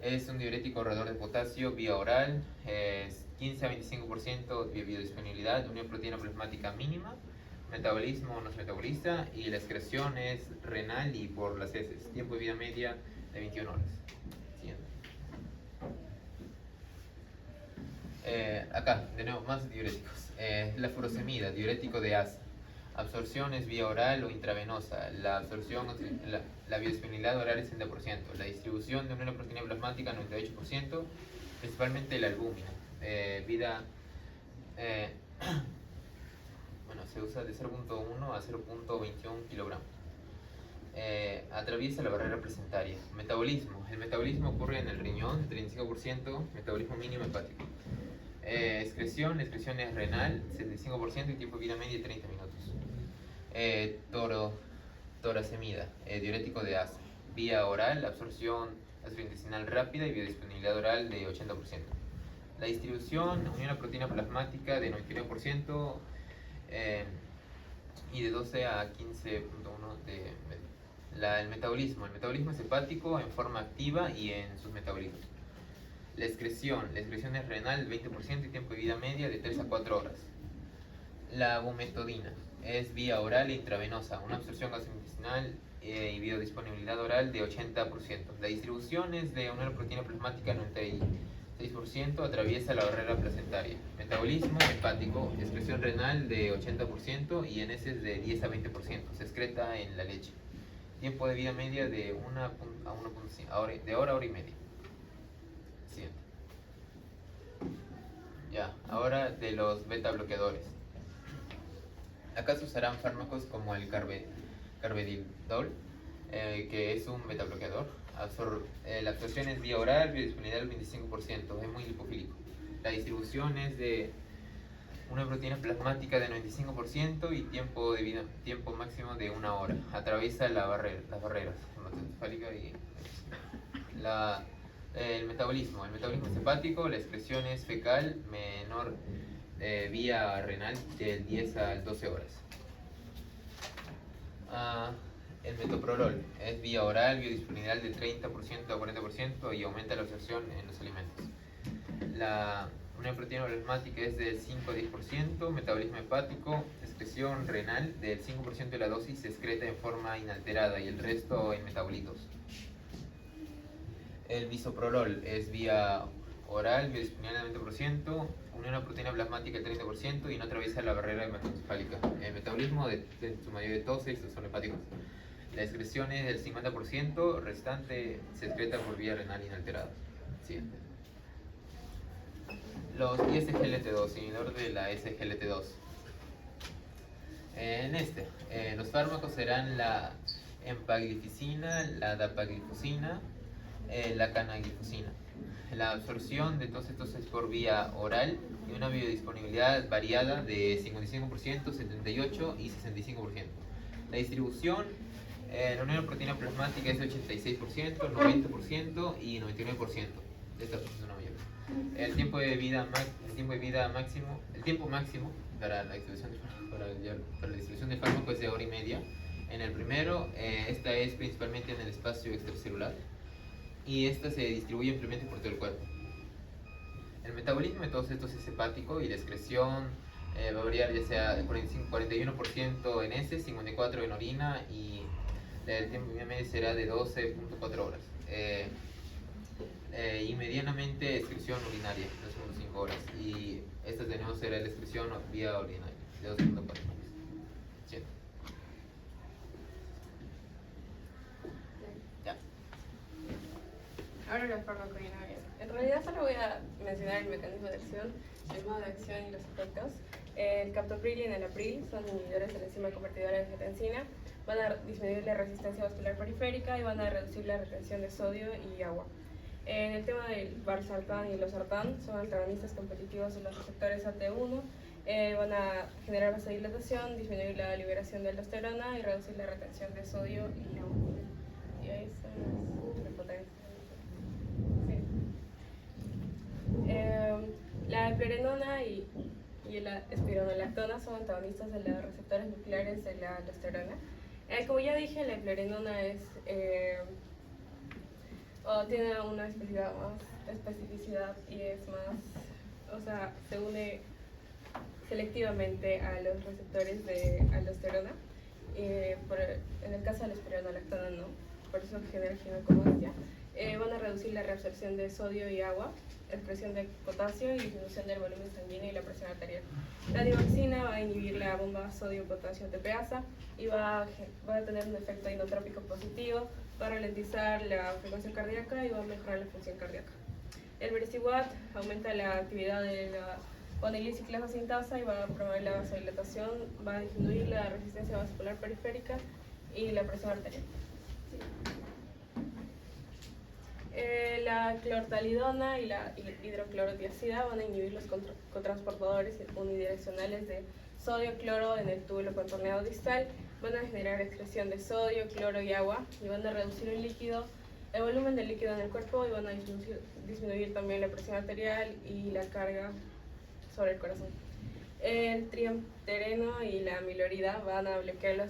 es un diurético ahorrador de potasio, vía oral, 15 a 25% de biodisponibilidad, unión proteína plasmática mínima. Metabolismo no se metaboliza y la excreción es renal y por las heces. Tiempo de vida media de 21 horas. Siguiente. Acá, de nuevo, más diuréticos. La furosemida, diurético de asa. Absorción es vía oral o intravenosa. La biodisponibilidad oral es 60%. La distribución de una proteína plasmática 98%, principalmente la albúmina. Se usa de 0.1 a 0.21 kilogramos. Atraviesa la barrera placentaria. Metabolismo. El metabolismo ocurre en el riñón, 35%, metabolismo mínimo hepático. Excreción es renal, 75% y tiempo de vida media 30 minutos. Torasemida, diurético de asa. Vía oral, absorción gastrointestinal rápida y biodisponibilidad oral de 80%. La distribución, unión a proteína plasmática de 99% y de 12 a 15.1 el metabolismo. El metabolismo es hepático en forma activa y en sus metabolitos. La excreción es renal 20% y tiempo de vida media de 3 a 4 horas. La bumetodina es vía oral e intravenosa, una absorción gastrointestinal y biodisponibilidad oral de 80%. La distribución es de una proteína plasmática 96%, atraviesa la barrera placentaria. Metabolismo hepático, excreción renal de 80% y en heces de 10 a 20%. Se excreta en la leche. Tiempo de vida media de 1 a 1.5 de hora y media. Siguiente. Ya, ahora de los beta bloqueadores. Acá se usarán fármacos como el carvedilol, que es un beta bloqueador. La absorción es vía oral, biodisponibilidad del 25%, es muy lipofílico. La distribución es de una proteína plasmática de 95% y tiempo máximo de 1 hora. Atraviesa las barreras hematoencefálica y el metabolismo. El metabolismo es hepático, la excreción es fecal, menor vía renal de 10 a 12 horas. El metoprolol es vía oral, biodisponibilidad de 30% a 40% y aumenta la absorción en los alimentos. Una proteína plasmática es del 5 a 10%, metabolismo hepático, excreción renal del 5% de la dosis se excreta en forma inalterada y el resto en metabolitos. El bisoprolol es vía oral, biodisponibilidad del 20%, una proteína plasmática del 30% y no atraviesa la barrera hematoencefálica. El metabolismo de su mayoría de todos son hepáticos. La excreción es del 50%, restante se excreta por vía renal inalterada. Siguiente. Los SGLT2, inhibidor de la SGLT2. Los fármacos serán la empagliflozina, la dapagliflozina, la canagliflozina. La absorción de todos estos es por vía oral y una biodisponibilidad variada de 55%, 78% y 65%. La distribución La unión de proteína plasmática es 86%, 90% y 99% de esta proporción mayor. El tiempo máximo para la distribución de fármaco es de hora y media. En el primero, esta es principalmente en el espacio extracelular y esta se distribuye ampliamente por todo el cuerpo. El metabolismo de todos estos es hepático y la excreción va a variar ya sea 41% en heces, 54% en orina y el tiempo medio será de 12.4 horas. Y medianamente excreción urinaria, 2.5 horas. Y esta de nuevo será la excreción vía urinaria, de 2.4 horas. Sí. Ya. Ahora la farmacodinámica. En realidad solo voy a mencionar el mecanismo de acción, el modo de acción y los efectos. El captopril y el enalapril son inhibidores de la enzima convertidora de angiotensina. Van a disminuir la resistencia vascular periférica y van a reducir la retención de sodio y agua. En el tema del valsartán y el losartán, son antagonistas competitivos de los receptores AT1, van a generar vasodilatación, disminuir la liberación de aldosterona y reducir la retención de sodio y agua. Y ahí está la potencia. Sí. La eplerenona y la espironolactona son antagonistas de los receptores nucleares de la aldosterona. Como ya dije, la eplerenona tiene una especificidad y es más, o sea, se une selectivamente a los receptores de aldosterona. En el caso de la espironolactona no, por eso genera ginecomastia. Van a reducir la reabsorción de sodio y agua, expresión de potasio y disminución del volumen sanguíneo y la presión arterial. La digoxina va a inhibir la bomba sodio-potasio TPasa y va a tener un efecto inotrópico positivo, va a ralentizar la frecuencia cardíaca y va a mejorar la función cardíaca. El vericiguat aumenta la actividad de la vanilliciclasa sintasa y va a promover la vasodilatación, va a disminuir la resistencia vascular periférica y la presión arterial. La clortalidona y la hidroclorotiazida van a inhibir los cotransportadores unidireccionales de sodio-cloro en el túbulo contorneado distal, van a generar excreción de sodio, cloro y agua y van a reducir el volumen del líquido en el cuerpo y van a disminuir también la presión arterial y la carga sobre el corazón. El triamtereno y la amilorida van a bloquear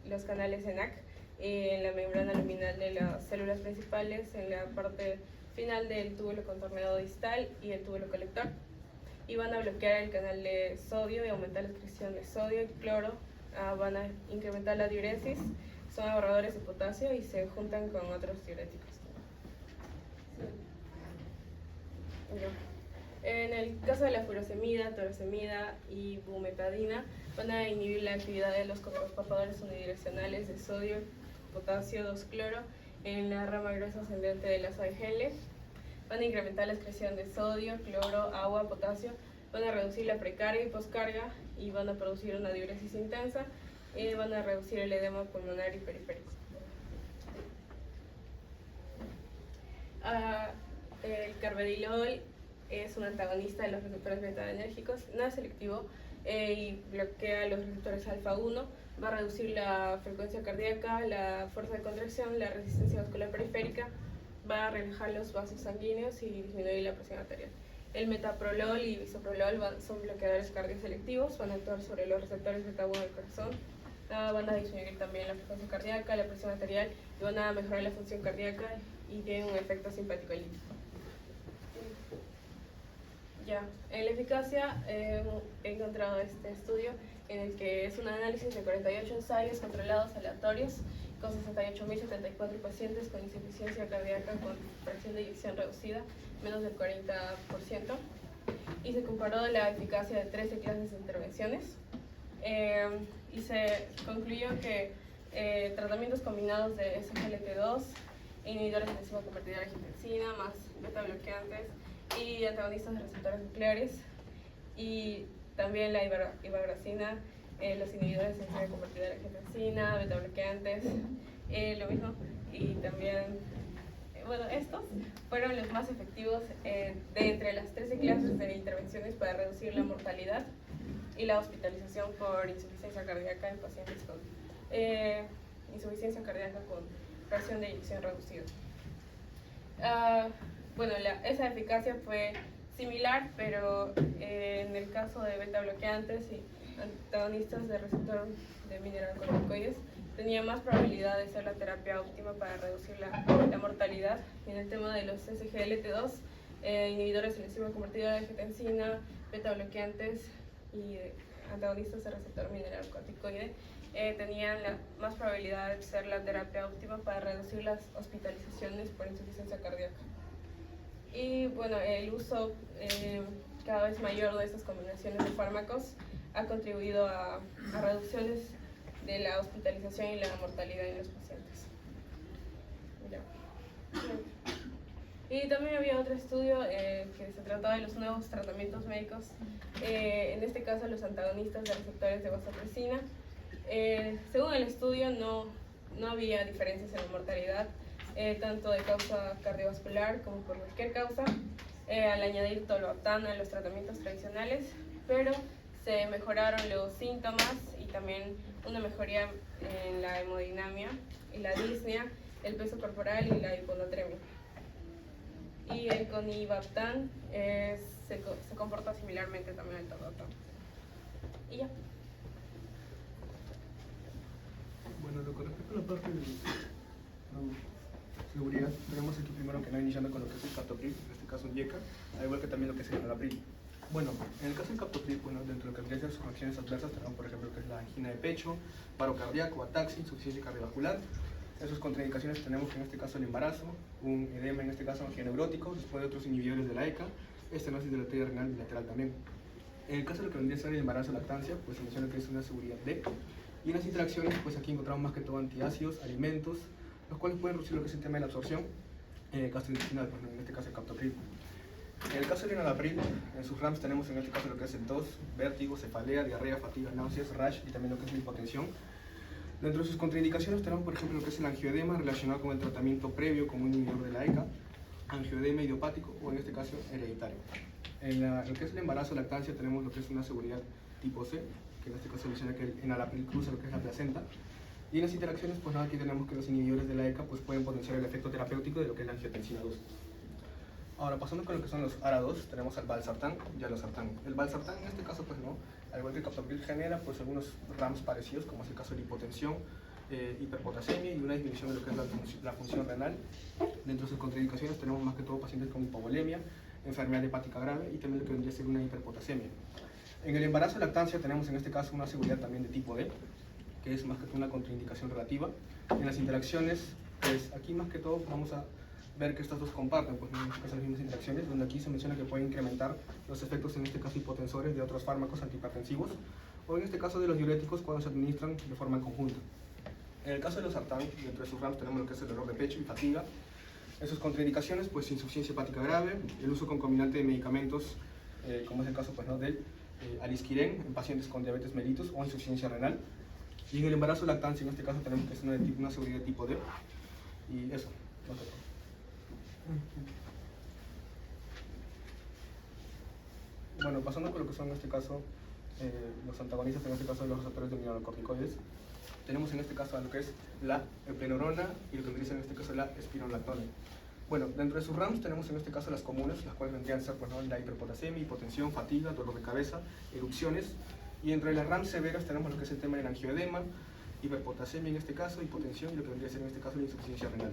los canales ENaC en la membrana luminal de las células principales, en la parte final del túbulo contorneado distal y el túbulo colector, y van a bloquear el canal de sodio y aumentar la excreción de sodio y cloro. Van a incrementar la diuresis, son ahorradores de potasio y se juntan con otros diuréticos. En el caso de la furosemida, torosemida y bumetadina, van a inhibir la actividad de los cotransportadores unidireccionales de sodio, potasio, 2-cloro en la rama gruesa ascendente de las AGL. Van a incrementar la excreción de sodio, cloro, agua, potasio. Van a reducir la precarga y poscarga y van a producir una diuresis intensa y van a reducir el edema pulmonar y periférico. El carvedilol es un antagonista de los receptores beta-adrenérgicos, no es selectivo y bloquea los receptores alfa-1, va a reducir la frecuencia cardíaca, la fuerza de contracción, la resistencia vascular periférica, va a relajar los vasos sanguíneos y disminuir la presión arterial. El metaprolol y bisoprolol son bloqueadores cardioselectivos, van a actuar sobre los receptores beta-1 del corazón, van a disminuir también la frecuencia cardíaca, la presión arterial y van a mejorar la función cardíaca y tienen un efecto simpático elíptico. Ya, en la eficacia he encontrado este estudio en el que es un análisis de 48 ensayos controlados aleatorios con 68.074 pacientes con insuficiencia cardíaca con fracción de eyección reducida, menos del 40%, y se comparó la eficacia de 13 clases de intervenciones y se concluyó que tratamientos combinados de SGLT2, inhibidores de enzima convertidora de angiotensina, más beta bloqueantes y antagonistas de receptores nucleares y también la ivagracina, los inhibidores de enzima convertidora de angiotensina, beta bloqueantes, lo mismo, y también, estos fueron los más efectivos de entre las 13 clases de intervenciones para reducir la mortalidad y la hospitalización por insuficiencia cardíaca en pacientes con insuficiencia cardíaca con fracción de eyección reducida. Bueno, esa eficacia fue similar, pero en el caso de beta bloqueantes y antagonistas de receptor de mineralocorticoides tenía más probabilidad de ser la terapia óptima para reducir la mortalidad. Y en el tema de los SGLT2, inhibidores de la enzima convertidora de angiotensina, beta bloqueantes y antagonistas de receptor mineralocorticoide tenían más probabilidad de ser la terapia óptima para reducir las hospitalizaciones por insuficiencia cardíaca. Y bueno, el uso cada vez mayor de estas combinaciones de fármacos ha contribuido a reducciones de la hospitalización y la mortalidad en los pacientes. Ya. Y también había otro estudio que se trataba de los nuevos tratamientos médicos, en este caso los antagonistas de receptores de vasopresina. Según el estudio no había diferencias en la mortalidad, tanto de causa cardiovascular como por cualquier causa, al añadir tolvaptan a los tratamientos tradicionales, pero se mejoraron los síntomas y también una mejoría en la hemodinamia y la disnea, el peso corporal y la hiponatremia. Y el conivaptan se comporta similarmente también al tolvaptan. Y ya. Bueno, lo que respecta a la parte de seguridad, tenemos aquí primero que nada iniciando con lo que es el captopril, en este caso un YECA, al igual que también lo que es el enalapril. Bueno, en el caso del captopril, bueno, dentro de lo que vendría a ser sus reacciones adversas tenemos, por ejemplo, lo que es la angina de pecho, paro cardíaco, ataxia, insuficiencia cardiovascular. En sus contraindicaciones tenemos en este caso el embarazo, un edema en este caso angioneurótico, después de otros inhibidores de la ECA, estenosis de la arteria renal bilateral también. En el caso de lo que vendría a ser el embarazo lactancia, pues se menciona que es una seguridad D. Y en las interacciones, pues aquí encontramos más que todo antiácidos, alimentos, los cuales pueden reducir lo que es el tema de la absorción gastrointestinal, pues en este caso el captopril. En el caso del enalapril, en sus RAMs tenemos en este caso lo que es el tos, vértigo, cefalea, diarrea, fatiga, náuseas, rash y también lo que es la hipotensión. Dentro de sus contraindicaciones tenemos, por ejemplo, lo que es el angioedema relacionado con el tratamiento previo con un inhibidor de la ECA, angioedema idiopático o en este caso hereditario. En lo que es el embarazo lactancia tenemos lo que es una seguridad tipo C, que en este caso menciona que el enalapril cruza lo que es la placenta. Y en las interacciones, pues nada, aquí tenemos que los inhibidores de la ECA pues, pueden potenciar el efecto terapéutico de lo que es la angiotensina 2. Ahora, pasando con lo que son los ARA2, tenemos al valsartán y al losartán. El valsartán en este caso, pues no, al igual que el captopril, genera pues algunos RAMs parecidos, como es el caso de la hipotensión, hiperpotasemia y una disminución de lo que es la función renal. Dentro de sus contraindicaciones tenemos más que todo pacientes con hipovolemia, enfermedad hepática grave y también lo que vendría a ser una hiperpotasemia. En el embarazo y lactancia tenemos en este caso una seguridad también de tipo D, que es más que todo una contraindicación relativa. En las interacciones, pues aquí más que todo vamos a ver que estas dos comparten, pues en este caso las mismas interacciones, donde aquí se menciona que puede incrementar los efectos, en este caso hipotensores, de otros fármacos antihipertensivos, o en este caso de los diuréticos cuando se administran de forma conjunta. En el caso de los sartán, dentro de sus RAMs tenemos lo que es el dolor de pecho y fatiga. En sus contraindicaciones, pues insuficiencia hepática grave, el uso concomitante de medicamentos, como es el caso pues, ¿no? del alisquirén en pacientes con diabetes mellitus o insuficiencia renal. Y en el embarazo lactancia, en este caso tenemos que es una seguridad tipo D. Y eso, no te toco. Bueno, pasando con lo que son en este caso los antagonistas, en este caso de los receptores de mineralocorticoides, tenemos en este caso a lo que es la eplenorona y lo que vendría en este caso la espironolactona. Bueno, dentro de sus RAMs tenemos en este caso las comunes, las cuales vendrían a ser pues, ¿no? la hiperpotasemia, hipotensión, fatiga, dolor de cabeza, erupciones. Y entre las RAMs severas tenemos lo que es el tema del angioedema, hiperpotasemia en este caso, hipotensión y lo que vendría a ser en este caso la insuficiencia renal.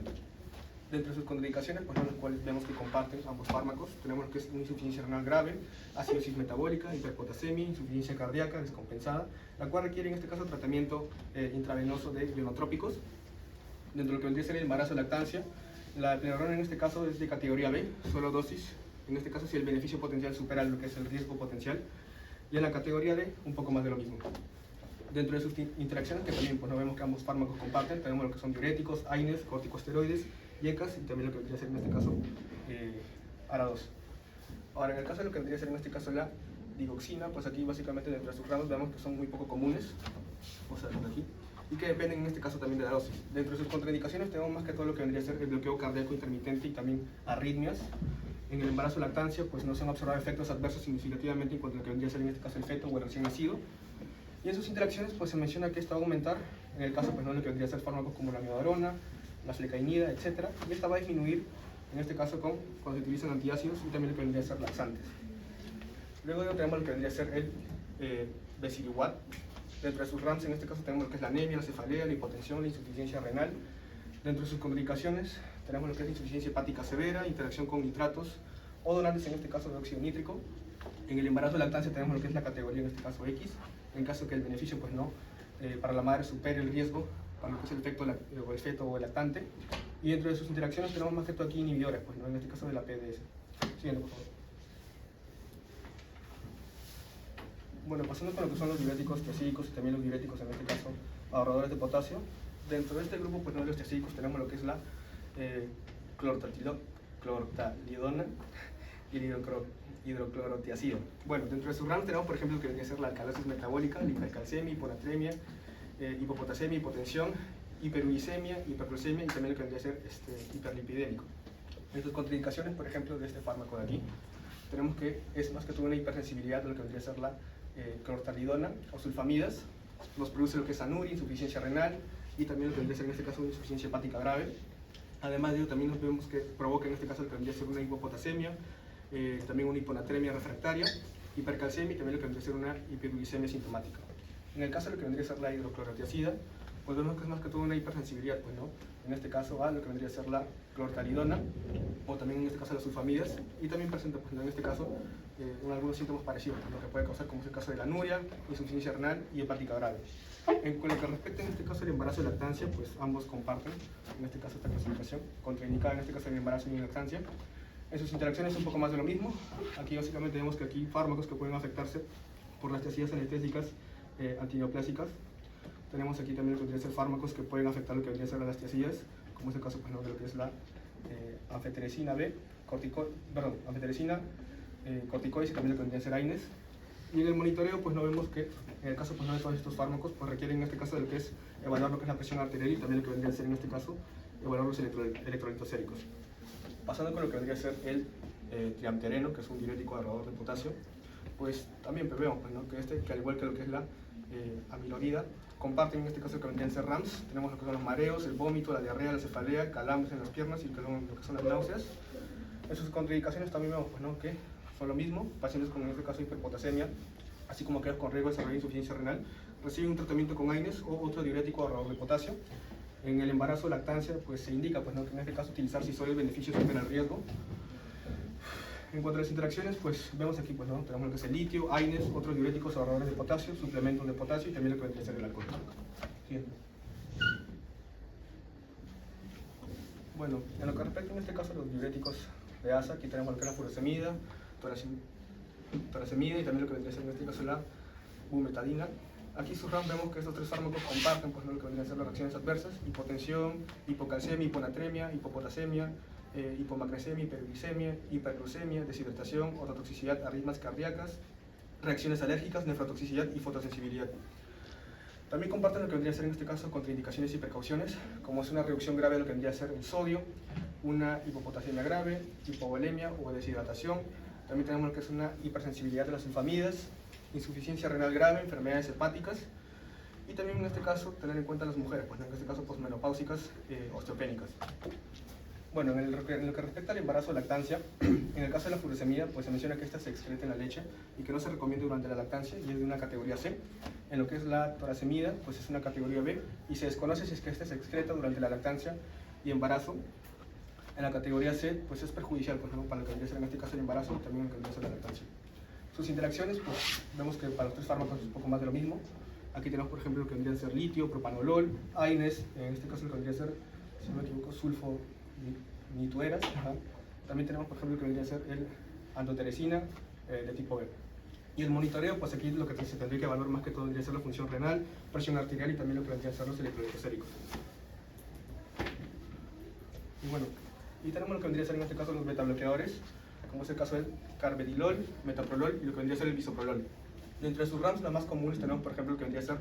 Dentro de sus contraindicaciones, pues, las cuales vemos que comparten ambos fármacos, tenemos lo que es una insuficiencia renal grave, acidosis metabólica, hiperpotasemia, insuficiencia cardíaca descompensada, la cual requiere en este caso tratamiento intravenoso de ionotrópicos. Dentro de lo que vendría a ser el embarazo y lactancia, la eplenorona en este caso es de categoría B, solo dosis, en este caso si el beneficio potencial supera lo que es el riesgo potencial, y en la categoría D un poco más de lo mismo. Dentro de sus interacciones, que también pues, no vemos que ambos fármacos comparten, tenemos lo que son diuréticos, AINES, corticosteroides, YECAs y también lo que vendría a ser en este caso ARA2. Ahora, en el caso de lo que vendría a ser en este caso la digoxina, pues aquí básicamente dentro de sus ramos vemos que son muy poco comunes, vamos a verlo aquí, y que dependen en este caso también de la dosis. Dentro de sus contraindicaciones tenemos más que todo lo que vendría a ser el bloqueo cardíaco intermitente y también arritmias. En el embarazo lactancia, pues no se han observado efectos adversos significativamente en cuanto a lo que vendría a ser en este caso el feto o el recién nacido. Y en sus interacciones pues se menciona que esta va a aumentar, en el caso pues no lo que vendría a ser fármacos como la amiodarona, la flecainida, etc. Y esta va a disminuir, en este caso cuando se utilizan antiácidos y también lo que vendría a ser laxantes. Luego de ello tenemos lo que vendría a ser el Beziriuat. Dentro de sus RAMs en este caso tenemos lo que es la anemia, la cefalea, la hipotensión, la insuficiencia renal. Dentro de sus contraindicaciones tenemos lo que es la insuficiencia hepática severa, interacción con nitratos o donantes, en este caso de óxido nítrico. En el embarazo de lactancia tenemos lo que es la categoría, en este caso X, en caso que el beneficio pues no para la madre supere el riesgo para lo que es el efecto o el feto o el lactante. Y dentro de sus interacciones tenemos más que todo aquí inhibidores, pues no, en este caso de la PDS. Siguiente, por favor. Bueno, pasando con lo que son los diuréticos tiacídicos y también los diuréticos, en este caso ahorradores de potasio. Dentro de este grupo pues no, de los tiacídicos tenemos lo que es la clortalidona y el hidroclorotiacido. Bueno, dentro de sus ramos tenemos, por ejemplo, que vendría a ser la alcalosis metabólica, la hipercalcemia, hiponatremia, hipopotasemia, hipotensión, hiperuricemia, hiperglucemia y también lo que vendría a ser hiperlipidémico. En sus contraindicaciones, por ejemplo, de este fármaco de aquí, tenemos que es más que todo una hipersensibilidad de lo que vendría a ser la clortalidona o sulfamidas. Nos produce lo que es anuria, insuficiencia renal y también lo que vendría a ser en este caso una insuficiencia hepática grave. Además de ello, también nos vemos que provoca en este caso lo que vendría a ser una hipopotasemia, también una hiponatremia refractaria, hipercalcemia y también lo que vendría a ser una hiperuricemia sintomática. En el caso de lo que vendría a ser la hidroclorotiacida, pues vemos que es más que todo una hipersensibilidad, pues, ¿no? En este caso a lo que vendría a ser la clortalidona o también en este caso las sulfamidas y también presenta, pues, en este caso algunos síntomas parecidos, lo que puede causar como es el caso de la anuria, insuficiencia renal y hepática grave. En lo que respecta en este caso al embarazo y lactancia, pues ambos comparten en este caso esta clasificación, contraindicada en este caso el embarazo y la lactancia. En sus interacciones un poco más de lo mismo. Aquí básicamente vemos que aquí fármacos que pueden afectarse por las tiacidas anestésicas antineoplásicas. Tenemos aquí también lo que vendría a ser fármacos que pueden afectar lo que vendría a ser las tiacidas, como es el caso pues, ¿no? de lo que es la anfeteresina B, anfeteresina, corticoides y también lo que vendría a ser AINES. Y en el monitoreo pues no vemos que en el caso pues, no de todos estos fármacos pues requieren en este caso de lo que es evaluar lo que es la presión arterial y también lo que vendría a ser en este caso evaluar los electrolitos séricos. Pasando con lo que vendría a ser el triamtereno, que es un diurético ahorrador de potasio, pues también vemos pues, ¿no? que al igual que lo que es la amilorida, comparten en este caso que vendrían a ser RAMs. Tenemos lo que son los mareos, el vómito, la diarrea, la cefalea, calambres en las piernas y lo que son las náuseas. En sus contraindicaciones también vemos pues, ¿no? que son lo mismo, pacientes con en este caso hiperpotasemia, así como aquellos con riesgo de desarrollar insuficiencia renal, reciben un tratamiento con AINES o otro diurético ahorrador de potasio. En el embarazo o lactancia pues, se indica pues, ¿no? que en este caso utilizar si solo el beneficio supera el riesgo. En cuanto a las interacciones, pues vemos aquí pues, ¿no? tenemos lo que es el litio, AINES, otros diuréticos ahorradores de potasio, suplementos de potasio y también lo que vendría a ser el alcohol. Siguiente. Bueno, en lo que respecta en este caso a los diuréticos de ASA, aquí tenemos lo que es la furosemida, torasemida y también lo que vendría a ser en este caso la bumetadina. Aquí sus RAM vemos que estos tres fármacos comparten pues, ¿no? lo que vendrían a ser las reacciones adversas: hipotensión, hipocalcemia, hiponatremia, hipopotasemia, hipomagnesemia, hiperglicemia, hiperglucemia, deshidratación, ototoxicidad, arritmias cardíacas, reacciones alérgicas, nefrotoxicidad y fotosensibilidad. También comparten lo que vendría a ser en este caso contraindicaciones y precauciones, como es una reducción grave de lo que vendría a ser el sodio, una hipopotasemia grave, hipovolemia o deshidratación. También tenemos lo que es una hipersensibilidad de las sulfamidas, insuficiencia renal grave, enfermedades hepáticas y también en este caso tener en cuenta a las mujeres, pues en este caso posmenopáusicas osteopénicas. Bueno, en lo que respecta al embarazo o lactancia, en el caso de la furosemida, pues se menciona que esta se excreta en la leche y que no se recomienda durante la lactancia y es de una categoría C. En lo que es la torasemida, pues es una categoría B y se desconoce si es que esta se excreta durante la lactancia y embarazo. En la categoría C, pues es perjudicial, por ejemplo, para lo que vendría a ser en este caso el embarazo y también lo que vendría a ser la lactancia. Sus interacciones, pues vemos que para los tres fármacos es un poco más de lo mismo. Aquí tenemos, por ejemplo, lo que vendría a ser litio, propanolol, AINES, en este caso lo que vendría a ser, si no me equivoco, sulfonitueras. También tenemos, por ejemplo, lo que vendría a ser el andoteresina de tipo B. Y el monitoreo, pues aquí lo que se tendría que evaluar más que todo vendría a ser la función renal, presión arterial y también lo que vendría a ser los electrolitos séricos. Y bueno, y tenemos lo que vendría a ser en este caso los betabloqueadores, como es el caso del carvedilol, metoprolol y lo que vendría a ser el bisoprolol. Dentro de sus RAMs, las más comunes tenemos, por ejemplo, lo que vendría a ser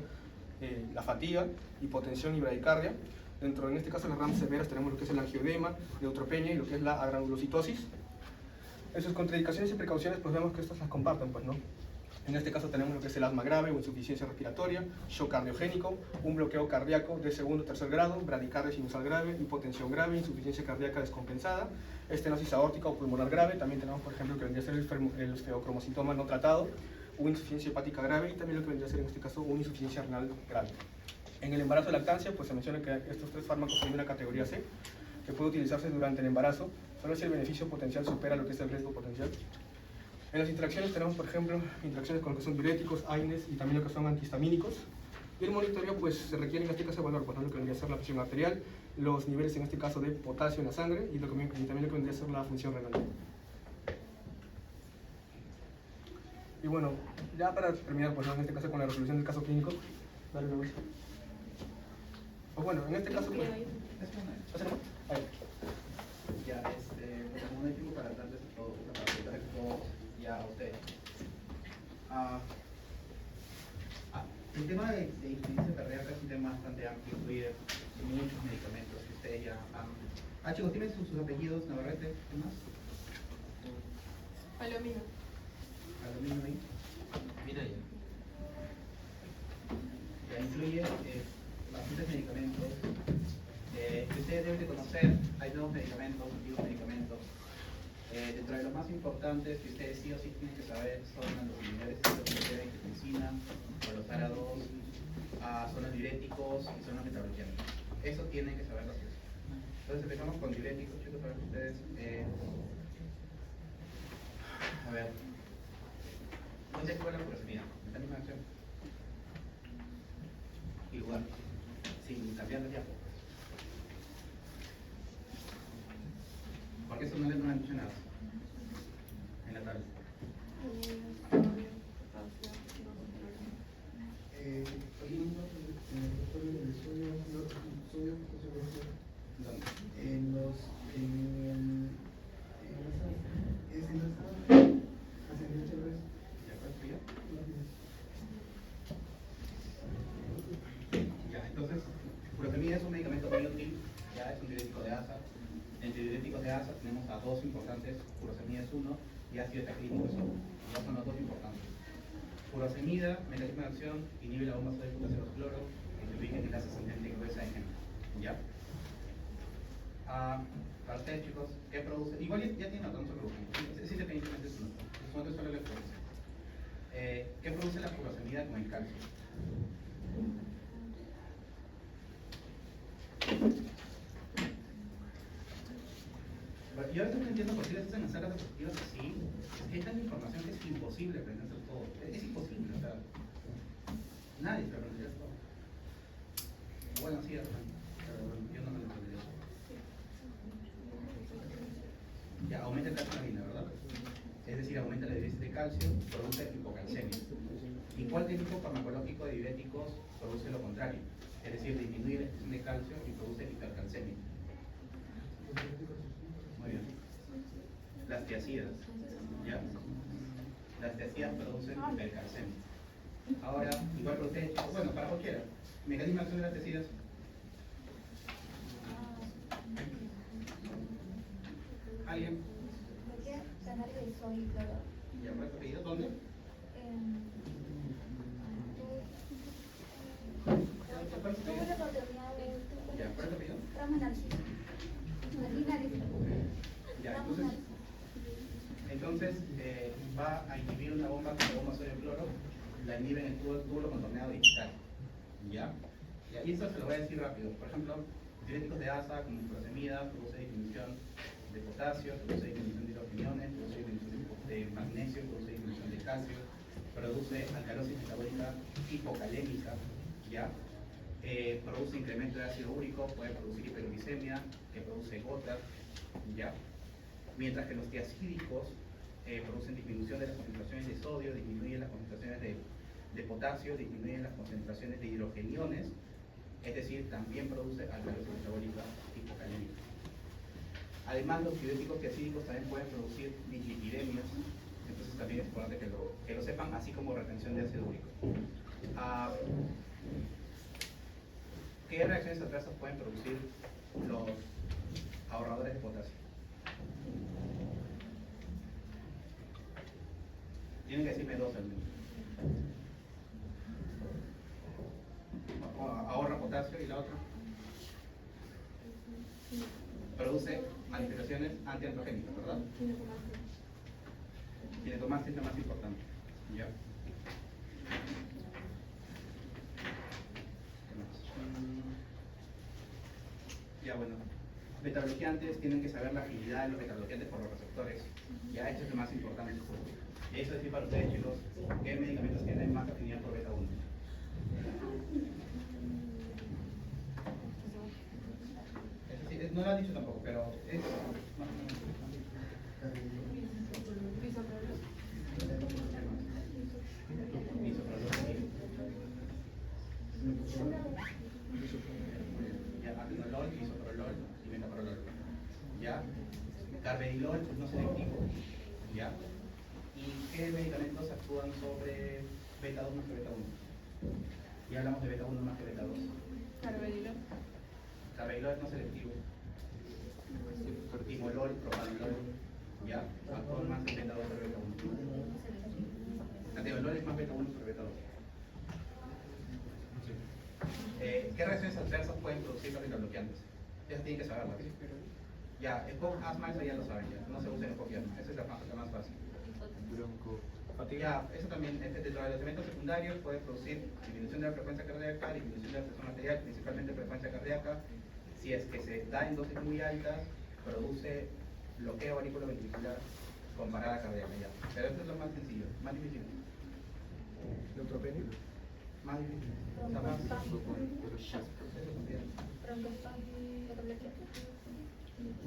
la fatiga, hipotensión y bradicardia. Dentro, en este caso, de las RAMs severas tenemos lo que es el angiodema, neutropenia y lo que es la agranulocitosis. En sus contraindicaciones y precauciones, pues vemos que estas las comparten, pues, ¿no? En este caso tenemos lo que es el asma grave o insuficiencia respiratoria, shock cardiogénico, un bloqueo cardíaco de segundo o tercer grado, bradicardia sinusal grave, hipotensión grave, insuficiencia cardíaca descompensada, estenosis aórtica o pulmonar grave. También tenemos, por ejemplo, que vendría a ser el feocromocitoma no tratado, una insuficiencia hepática grave y también lo que vendría a ser en este caso una insuficiencia renal grave. En el embarazo de lactancia, pues se menciona que estos 3 fármacos son de una categoría C, que puede utilizarse durante el embarazo, solo si el beneficio potencial supera lo que es el riesgo potencial. En las interacciones tenemos, por ejemplo, interacciones con lo que son diuréticos, AINES y también lo que son antihistamínicos. Y el monitoreo, pues se requiere en este caso evaluar, por ejemplo, lo que vendría a ser la presión arterial, los niveles en este caso de potasio en la sangre y también lo que vendría a ser la función renal. Y bueno, ya para terminar, pues en este caso con la resolución del caso clínico, dale una vez. Pues bueno, en este caso, pues... Ahí. Ya, pues como no hay tiempo para darles todo, para preguntar todo ya a ustedes. El tema de insuficiencia cardíaca es un tema bastante amplio, incluye muchos medicamentos que ustedes ya han... chicos, ¿tienen sus apellidos, Navarrete? ¿Qué más? Palomino. Palomino ahí. Mira ya. Ya incluye bastantes medicamentos que ustedes deben de conocer. Hay nuevos medicamentos, antiguos medicamentos. Dentro de los más importantes que ustedes sí o sí tienen que saber son los inhibidores de la angiotensina, o los ARA2, son los diuréticos y son los metaboliquémicos. Eso tienen que saberlo así. Entonces empezamos con diuréticos, chicos, para que ustedes... a ver. ¿Dónde fue la furosemida? ¿Mecanismo de acción? Y lugar. Sin cambiar de tiempo. Porque eso no han dicho nada. En la tabla. Ya, entonces, furosemida es un medicamento muy útil, ya es un diurético de ASA. Entre diuréticos de ASA tenemos a 2 importantes, furosemida es uno y ácido etaclínico es uno. Ya son los 2 importantes. Furosemida, mecanismo de acción, inhibe la bomba sódica potasio cloro, que se ubica en enlace ascendente y gruesa de ejemplo. ¿Ya? Para ustedes, chicos, ¿qué produce? Igual ya tienen nota, no se preocupen. Sí, independientemente de su nota. Su nota es solo la produce. ¿Qué produce la furosemida con el calcio? Yo a veces no entiendo por qué les hacen hacer las diapositivas así. Es que hay tanta información que es imposible aprenderse todo. Es imposible, o sea, nadie se aprendería todo. Bueno, sí, pero yo no me lo aprendería todo. Ya, aumenta el calcio en la orina, ¿verdad? Es decir, aumenta la diuresis de calcio, produce hipocalcemia. ¿Y cuál tipo farmacológico de diuréticos produce lo contrario? Es decir, disminuye la expresión de calcio y produce hipercalcemia. Muy bien. Las tiacidas, ¿ya? Las tiacidas producen hipercalcemia. Ahora, igual para ustedes, chicos, bueno, para cualquiera. Mecanismo de acción de las tiacidas. ¿Alguien? ¿Ya fue tu apellido? ¿Dónde? ¿Cuál es tu apellido? ¿Ya? ¿Cuál es tu apellido? Ya, entonces va a inhibir una bomba con la bomba sodio cloro, la inhibe en el túbulo contorneado digital. ¿Ya? Y eso se lo voy a decir rápido. Por ejemplo, diuréticos de ASA como furosemida produce disminución de potasio, produce disminución de hidrogeniones, produce disminución de magnesio, produce disminución de calcio, produce alcalosis metabólica hipocalémica, ¿ya? Produce incremento de ácido úrico, puede producir hiperglicemia, que produce gotas, ¿ya? Mientras que los tiacídicos producen disminución de las concentraciones de sodio, disminuyen las concentraciones de potasio, disminuyen las concentraciones de hidrogeniones, es decir, también produce alcalosis metabólica hipocalémica. Además, los diuréticos tiacídicos también pueden producir dislipidemias, entonces también es importante que lo sepan, así como retención de ácido úrico. ¿Qué reacciones adversas pueden producir los ahorradores de potasio? Tienen que decirme 2 al menos. ahorra potasio, y la otra produce manifestaciones antiandrogénicas, ¿verdad? Ginecomastia es la más importante. ¿Ya? ¿Qué más? Ya, bueno. Betabloqueantes tienen que saber la afinidad de los betabloqueantes por los receptores. Ya, esto es lo más importante. Eso es decir para ustedes, chicos, qué medicamentos tienen más afinidad por beta 1. Es decir, no lo han dicho tampoco, pero es más o menos. Ya, atenolol, bisoprolol y metoprolol. Ya, carvedilol no selectivo. Ya. ¿Y qué medicamentos actúan sobre beta 2 más que beta 1? Ya hablamos de beta 1 más que beta 2. Carvedilol. Carvedilol no selectivo. Timolol, propanolol. Ya, actúan más en beta 2 sobre beta 1. Atenolol es más beta 1 sobre beta 2. ¿Qué reacciones adversas pueden producir los betabloqueantes? Eso tienen que saberlo. Ya, EPOC asma, eso ya lo saben, ya. No se usa en EPOC y asma, esa es la más fácil. Ya, eso también, dentro de los elementos secundarios puede producir disminución de la frecuencia cardíaca, disminución de la presión arterial, principalmente frecuencia cardíaca. Si es que se da en dosis muy altas, produce bloqueo auriculoventricular con parada cardíaca, ya. Pero esto es lo más sencillo, más difícil. Neutropenia. Más difícil. O sea, más... Eso también.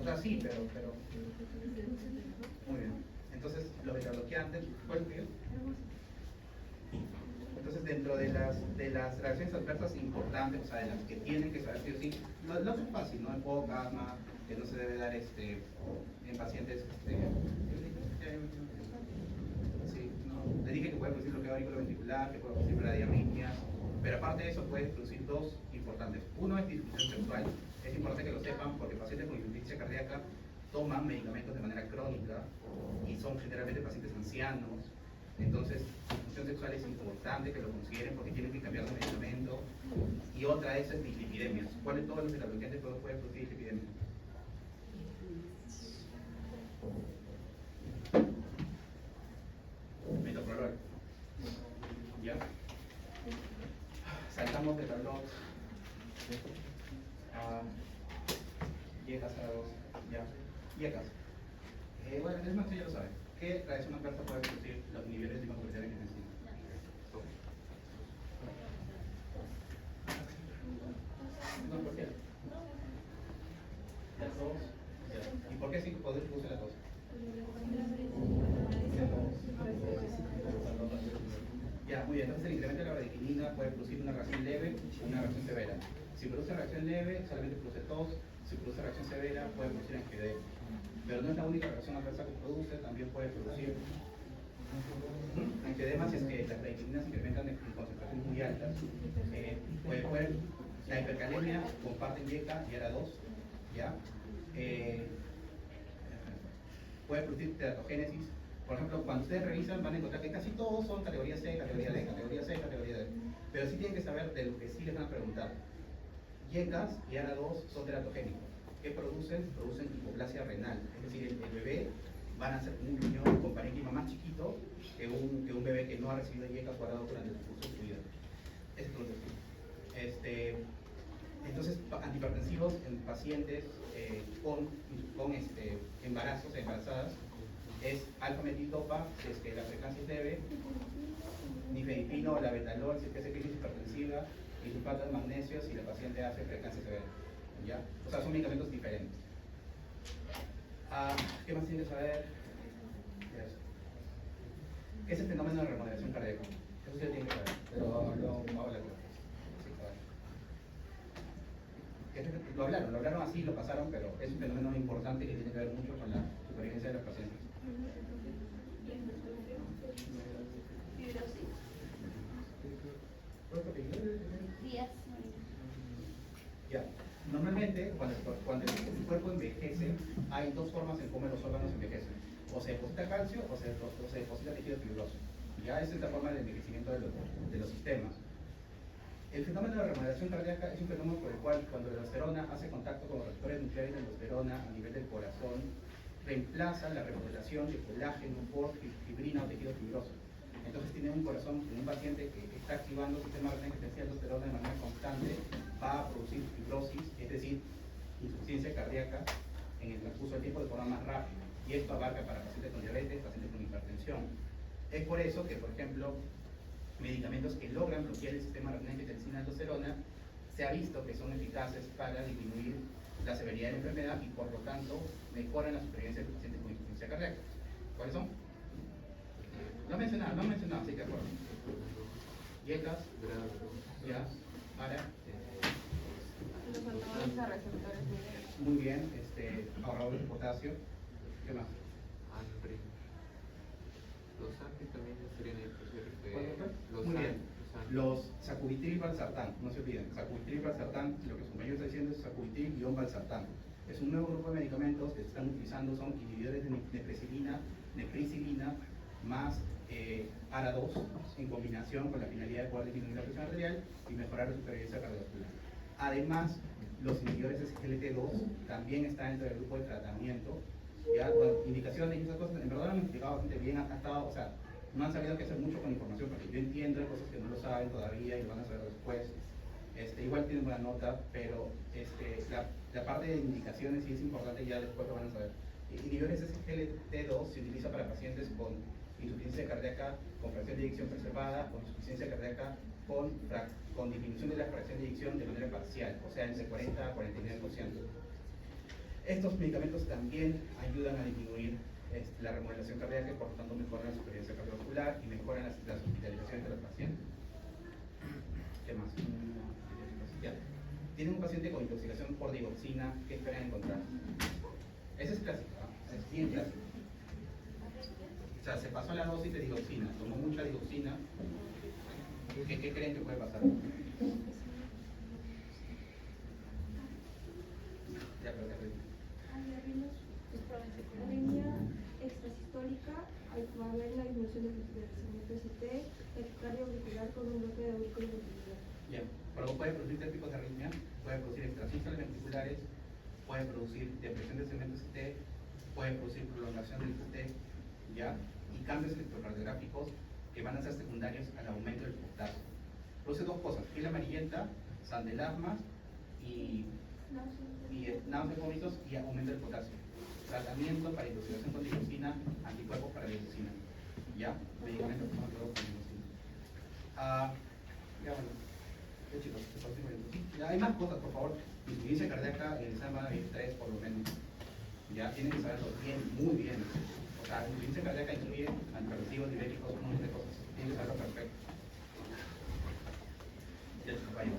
O sea, sí, pero... Muy bien. Entonces, los betabloqueantes, ¿cuál es el tuyo? Entonces, dentro de las reacciones adversas importantes, o sea, de las que tienen que saber sí o sí, lo es fácil, ¿no? EPOC, asma, que no se debe dar en pacientes... sí, no. Le dije que puede producir bloqueo auriculoventricular, que puede producir bradiarritmias, pero aparte de eso puede producir dos importantes. Uno es disfunción sexual. Es importante que lo sepan porque pacientes con insuficiencia cardíaca toman medicamentos de manera crónica y son generalmente pacientes ancianos. Entonces, disfunción sexual es importante que lo consideren porque tienen que cambiar de medicamento. Y otra es dislipidemias. ¿Cuáles de todos los betabloqueantes pueden producir dislipidemia? Metoprolol. ¿Ya? Saltamos betablox. Yekas a 2, ya. Yekas. Bueno, es más, ya lo saben. ¿Qué reacción adversa puede producir los niveles de inmunoglobulina en el cine? No, ¿por qué? La tos. Ya. ¿Y por qué sí produce la tos? Ya, muy bien. Entonces el incremento de la bradiquinina puede producir una reacción leve o una reacción severa. Si produce reacción leve, solamente produce tos. Si produce reacción severa, puede producir angioedema. Pero no es la única reacción adversa que produce, también puede producir angioedema si es que las bradiquininas se incrementan en concentraciones muy altas. La hipercalemia comparten YECA y ARA2, ¿ya? Puede producir teratogénesis. Por ejemplo, cuando ustedes revisan van a encontrar que casi todos son categoría C, categoría D, categoría C, categoría D. Pero sí tienen que saber de lo que sí les van a preguntar. YECAS y ARA2 son teratogénicos. ¿Qué producen? Producen hipoplasia renal. Es decir, el bebé van a ser un riñón con parénquima más chiquito que un bebé que no ha recibido YECAS o ARA2 durante el curso de su vida. Ese es el entonces, antihipertensivos en pacientes con embarazos, embarazadas, es alfa-metildopa, si es que la frecuencia es leve, nifedipino o la betalol, si es que es crisis hipertensiva, y sulfato de magnesio si la paciente hace frecuencia severa. ¿Ya? O sea, son medicamentos diferentes. ¿Qué más tienen que saber? ¿Qué es el fenómeno de remodelación cardíaca? Eso sí lo tienen que saber, pero lo habla. Lo hablaron así, lo pasaron, pero es un fenómeno importante que tiene que ver mucho con la supervivencia de los pacientes. Ya. Normalmente, cuando el cuerpo envejece, hay dos formas en cómo los órganos envejecen. O se deposita calcio o se deposita tejido fibroso. Ya esa es la forma de envejecimiento de los sistemas. El fenómeno de la remodelación cardíaca es un fenómeno por el cual cuando la aldosterona hace contacto con los receptores nucleares de aldosterona a nivel del corazón, reemplaza la remodelación de colágeno por fibrina o tejido fibroso. Entonces tiene un corazón, un paciente que está activando el sistema de aldosterona de manera constante, va a producir fibrosis, es decir, insuficiencia cardíaca en el transcurso del tiempo de forma más rápida. Y esto abarca para pacientes con diabetes, pacientes con hipertensión. Es por eso que, por ejemplo, medicamentos que logran bloquear el sistema renina-angiotensina-aldosterona se ha visto que son eficaces para disminuir la severidad de la enfermedad y por lo tanto mejoran la supervivencia del paciente con insuficiencia cardíaca. ¿Cuáles son? No he mencionado, sí que acuerdo. Dietas, ya, ahora. Los antagonistas a receptores mineros. Muy bien, ahorradores de potasio. ¿Qué más? Los ANGES también serían Muy bien. Los sacubitril valsartán, no se olviden. Sacubitril valsartán, lo que su compañero está diciendo es sacubitril-valsartán. Es un nuevo grupo de medicamentos que se están utilizando, son inhibidores de neprisilina más ARA2 en combinación con la finalidad de poder disminuir la presión arterial y mejorar la supervivencia cardiovascular. Además, los inhibidores de SGLT2 también están dentro del grupo de tratamiento. Ya, bueno, indicaciones y esas cosas, en verdad lo han explicado bastante bien, ha estado, o sea, no han sabido qué hacer mucho con información, porque yo entiendo hay cosas que no lo saben todavía y lo van a saber después. Igual tienen buena nota, pero la parte de indicaciones sí es importante, ya después lo van a saber. Inhibidores SGLT2 se utiliza para pacientes con insuficiencia cardíaca con fracción de eyección preservada, con insuficiencia cardíaca con disminución de la fracción de eyección de manera parcial, o sea, entre 40 a 49%. Estos medicamentos también ayudan a disminuir la remodelación cardíaca y por lo tanto mejoran la supervivencia cardiovascular y mejoran las hospitalizaciones de los pacientes. ¿Qué más? Ya. Tienen un paciente con intoxicación por digoxina, ¿qué esperan encontrar? Ese es clásico, ¿eh? Es bien clásico. O sea, se pasó la dosis de digoxina, tomó mucha digoxina. ¿Qué creen que puede pasar? Ya, pero anemia extrasistólica, va a haber la disminución del crecimiento ST, taquicardia auricular con un bloque de aurícula ventricular. Ya, pero puede producir tres tipos de arritmia, puede producir extrasístoles ventriculares, puede producir depresión del segmento ST, puede producir prolongación del ST, ya, y cambios electrocardiográficos que van a ser secundarios al aumento del potasio. Produce dos cosas, piel amarillenta, sandelasmas y náuseas, vómitos y aumento del potasio. Tratamiento para intoxicación con digoxina, anticuerpos para la digoxina. ¿Ya? Medicamentos con digoxina. Ya bueno. Ya chicos, ya, hay más cosas, por favor. Insuficiencia cardíaca en el examen van a venir 3 por lo menos. Ya tienen que saberlo bien, muy bien. O sea, insuficiencia cardíaca incluye antihipertensivos, diuréticos, un montón de cosas. Tienen que saberlo perfecto. Ya chicos, vayan.